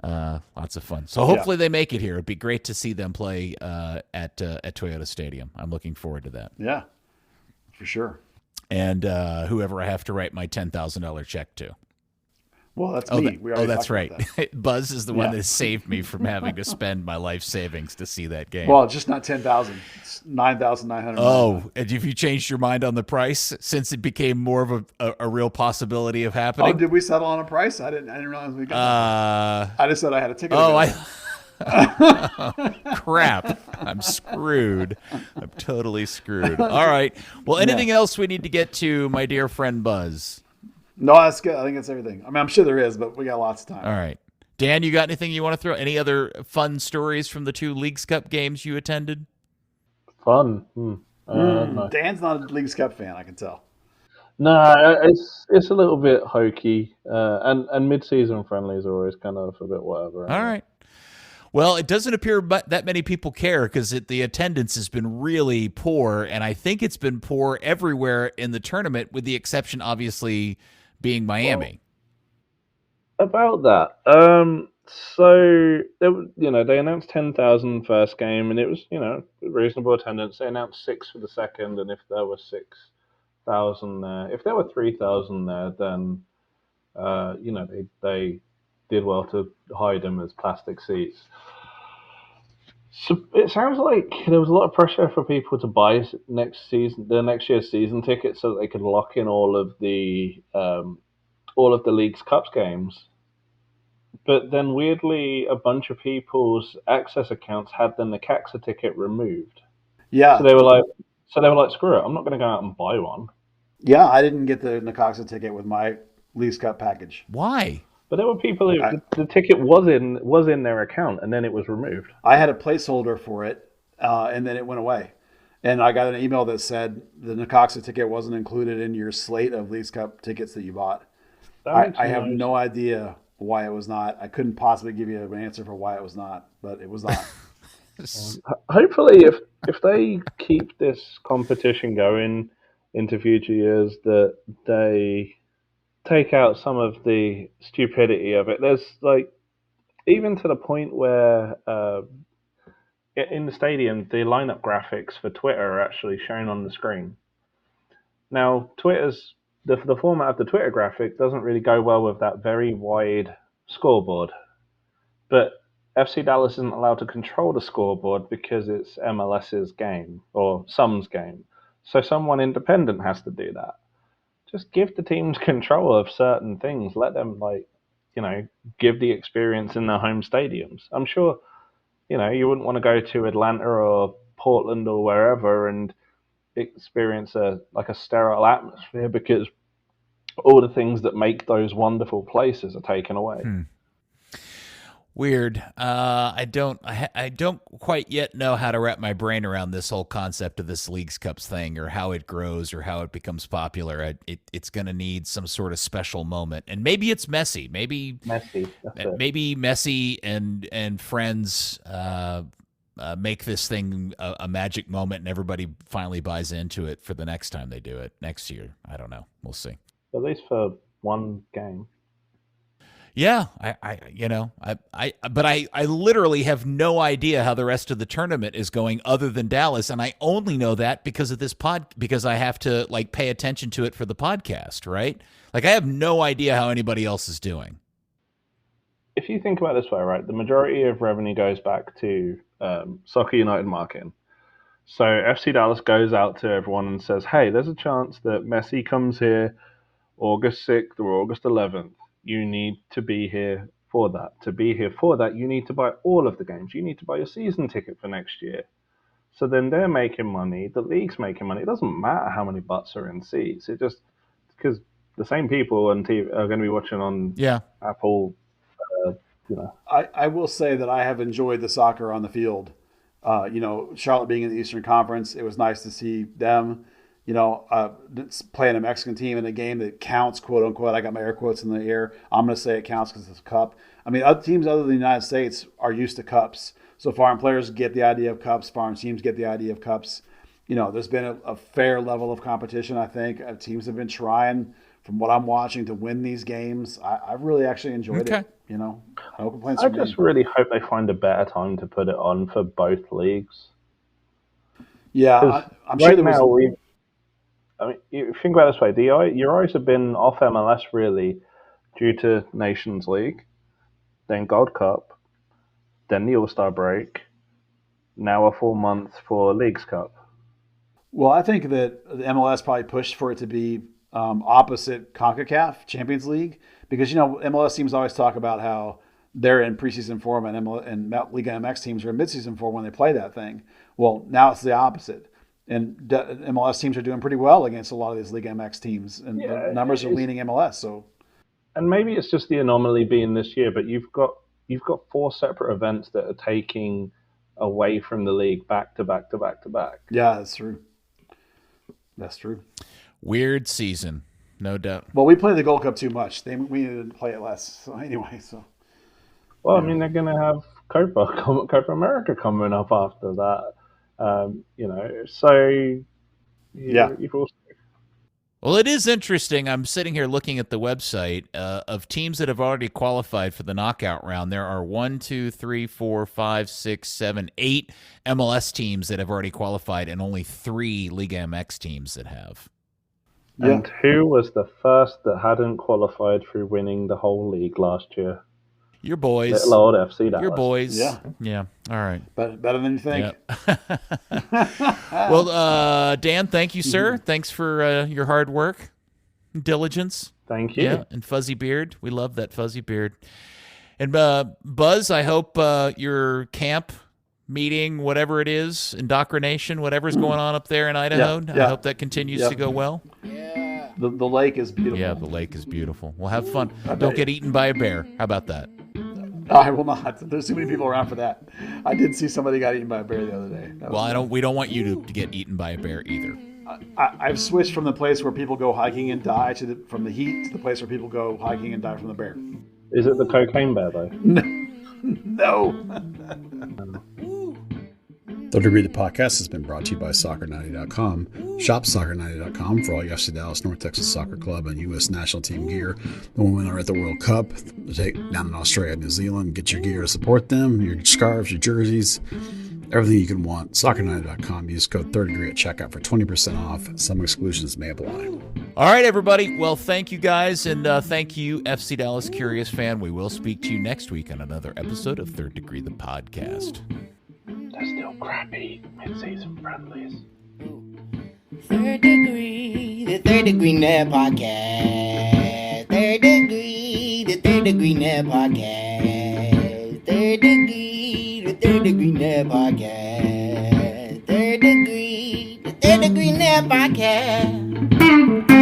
lots of fun. So hopefully they make it here. It'd be great to see them play at Toyota Stadium. I'm looking forward to that. Yeah, for sure. And whoever I have to write my $10,000 check to. Well, that's me. We already that's talked right. about that. Buzz is the one Yeah. that saved me from having to spend my life savings to see that game. Well, just not 10,000. It's 9,900. Oh, and have you changed your mind on the price since it became more of a real possibility of Oh, happening? did we settle on a price? I didn't realize we got that. I just said I had a ticket. Crap. I'm screwed. I'm totally screwed. All right. Well, anything else we need to get to, my dear friend Buzz? No, that's good. I think that's everything. I mean, I'm sure there is, but we got lots of time. All right. Dan, you got anything you want to throw? Any other fun stories from the 2 Leagues Cup games you attended? Fun. No. Dan's not a Leagues Cup fan, I can tell. No, it's a little bit hokey, and mid-season friendlies are always kind of a bit whatever. All right. Well, it doesn't appear that many people care because the attendance has been really poor, and I think it's been poor everywhere in the tournament, with the exception, obviously, being Miami. About that, so they announced 10,000 first game, and it was reasonable attendance. They announced 6 for the second, and if there were 6,000 there, if there were 3,000 there, then they did well to hide them as plastic seats. So it sounds like there was a lot of pressure for people to buy next year's season tickets so that they could lock in all of the Leagues Cups games. But then weirdly, a bunch of people's access accounts had the Necaxa ticket removed. Yeah. So they were like, screw it, I'm not going to go out and buy one. Yeah, I didn't get the Necaxa ticket with my Leagues Cup package. Why? But there were people who the ticket was in their account, and then it was removed. I had a placeholder for it, and then it went away. And I got an email that said the Necaxa ticket wasn't included in your slate of Leagues Cup tickets that you bought. I have no idea why it was not. I couldn't possibly give you an answer for why it was not, but it was not. Hopefully, if they keep this competition going into future years, that they take out some of the stupidity of it. There's even to the point where in the stadium, the lineup graphics for Twitter are actually shown on the screen. Now, Twitter's the format of the Twitter graphic doesn't really go well with that very wide scoreboard, but FC Dallas isn't allowed to control the scoreboard because it's MLS's game or some's game. So someone independent has to do that. Just give the teams control of certain things. Let them give the experience in their home stadiums. I'm sure, you wouldn't want to go to Atlanta or Portland or wherever and experience a sterile atmosphere because all the things that make those wonderful places are taken away. Weird. I don't quite yet know how to wrap my brain around this whole concept of this Leagues Cups thing, or how it grows, or how it becomes popular. It's going to need some sort of special moment, and maybe it's messy. Maybe Messi and friends make this thing a magic moment, and everybody finally buys into it for the next time they do it next year. I don't know. We'll see. At least for one game. Yeah, but I literally have no idea how the rest of the tournament is going other than Dallas, and I only know that because of this because I have to pay attention to it for the podcast, right? I have no idea how anybody else is doing. If you think about it this way, right, the majority of revenue goes back to Soccer United marketing. So FC Dallas goes out to everyone and says, hey, there's a chance that Messi comes here August 6th or August 11th. You need to be here for that. To be here for that, you need to buy all of the games. You need to buy your season ticket for next year. So then they're making money. The league's making money. It doesn't matter how many butts are in seats. It just because the same people on TV are going to be watching on Apple. I will say that I have enjoyed the soccer on the field. Charlotte being in the Eastern Conference, it was nice to see them. Playing a Mexican team in a game that counts, quote unquote. I got my air quotes in the air. I'm going to say it counts because it's a cup. I mean, other teams other than the United States are used to cups. So foreign players get the idea of cups. Foreign teams get the idea of cups. There's been a fair level of competition, I think. Teams have been trying, from what I'm watching, to win these games. I've really actually enjoyed it. No complaints. I just really hope they find a better time to put it on for both leagues. Yeah, I'm sure there was. I mean, you think about it this way: your eyes have been off MLS really due to Nations League, then Gold Cup, then the All-Star break, now a full month for Leagues Cup. Well, I think that the MLS probably pushed for it to be opposite CONCACAF Champions League because, MLS teams always talk about how they're in preseason form and Liga MX teams are in midseason form when they play that thing. Well, now it's the opposite. And MLS teams are doing pretty well against a lot of these Liga MX teams, and the numbers are leaning MLS. So, and maybe it's just the anomaly being this year, but you've got 4 separate events that are taking away from the league back to back to back to back. Yeah, that's true. That's true. Weird season, no doubt. Well, we play the Gold Cup too much. We need to play it less. So anyway, Well, I mean, they're going to have Copa America coming up after that. You've also... Well, it is interesting. I'm sitting here looking at the website of teams that have already qualified for the knockout round. There are 1, 2, 3, 4, 5, 6, 7, 8 MLS teams that have already qualified and only 3 Liga MX teams that have. And who was the first that hadn't qualified through winning the whole league last year? Your boys. Little old FC Dallas. Your boys. Yeah. Yeah. All right. Better than you think. Yep. Well, Dan, thank you, sir. Thanks for your hard work, diligence. Thank you. Yeah, and fuzzy beard. We love that fuzzy beard. And Buzz, I hope your camp meeting, whatever it is, indoctrination, whatever's going on up there in Idaho, I hope that continues to go well. Yeah. The lake is beautiful. Yeah, the lake is beautiful. We'll have fun. Don't get eaten by a bear. How about that? I will not. There's too many people around for that. I did see somebody got eaten by a bear the other day. Well, we don't want you to get eaten by a bear either. I've switched from the place where people go hiking and die from the heat to the place where people go hiking and die from the bear. Is it the cocaine bear though? No. Third Degree the podcast has been brought to you by Soccer90.com. Shop Soccer90.com for all your FC Dallas North Texas Soccer Club and U.S. national team gear. The women are at the World Cup. Take down in Australia and New Zealand. Get your gear to support them. Your scarves, your jerseys, everything you can want. Soccer90.com. Use code Third Degree at checkout for 20% off. Some exclusions may apply. All right, everybody. Well, thank you guys, and thank you, FC Dallas Curious fan. We will speak to you next week on another episode of Third Degree the podcast. They're still crappy mid-season friendlies. Third Degree, the Third Degree Net Podcast. Third Degree, the Third Degree Net Podcast. Third Degree, the Third Degree Net Podcast. Third Degree, the Third Degree Net Podcast.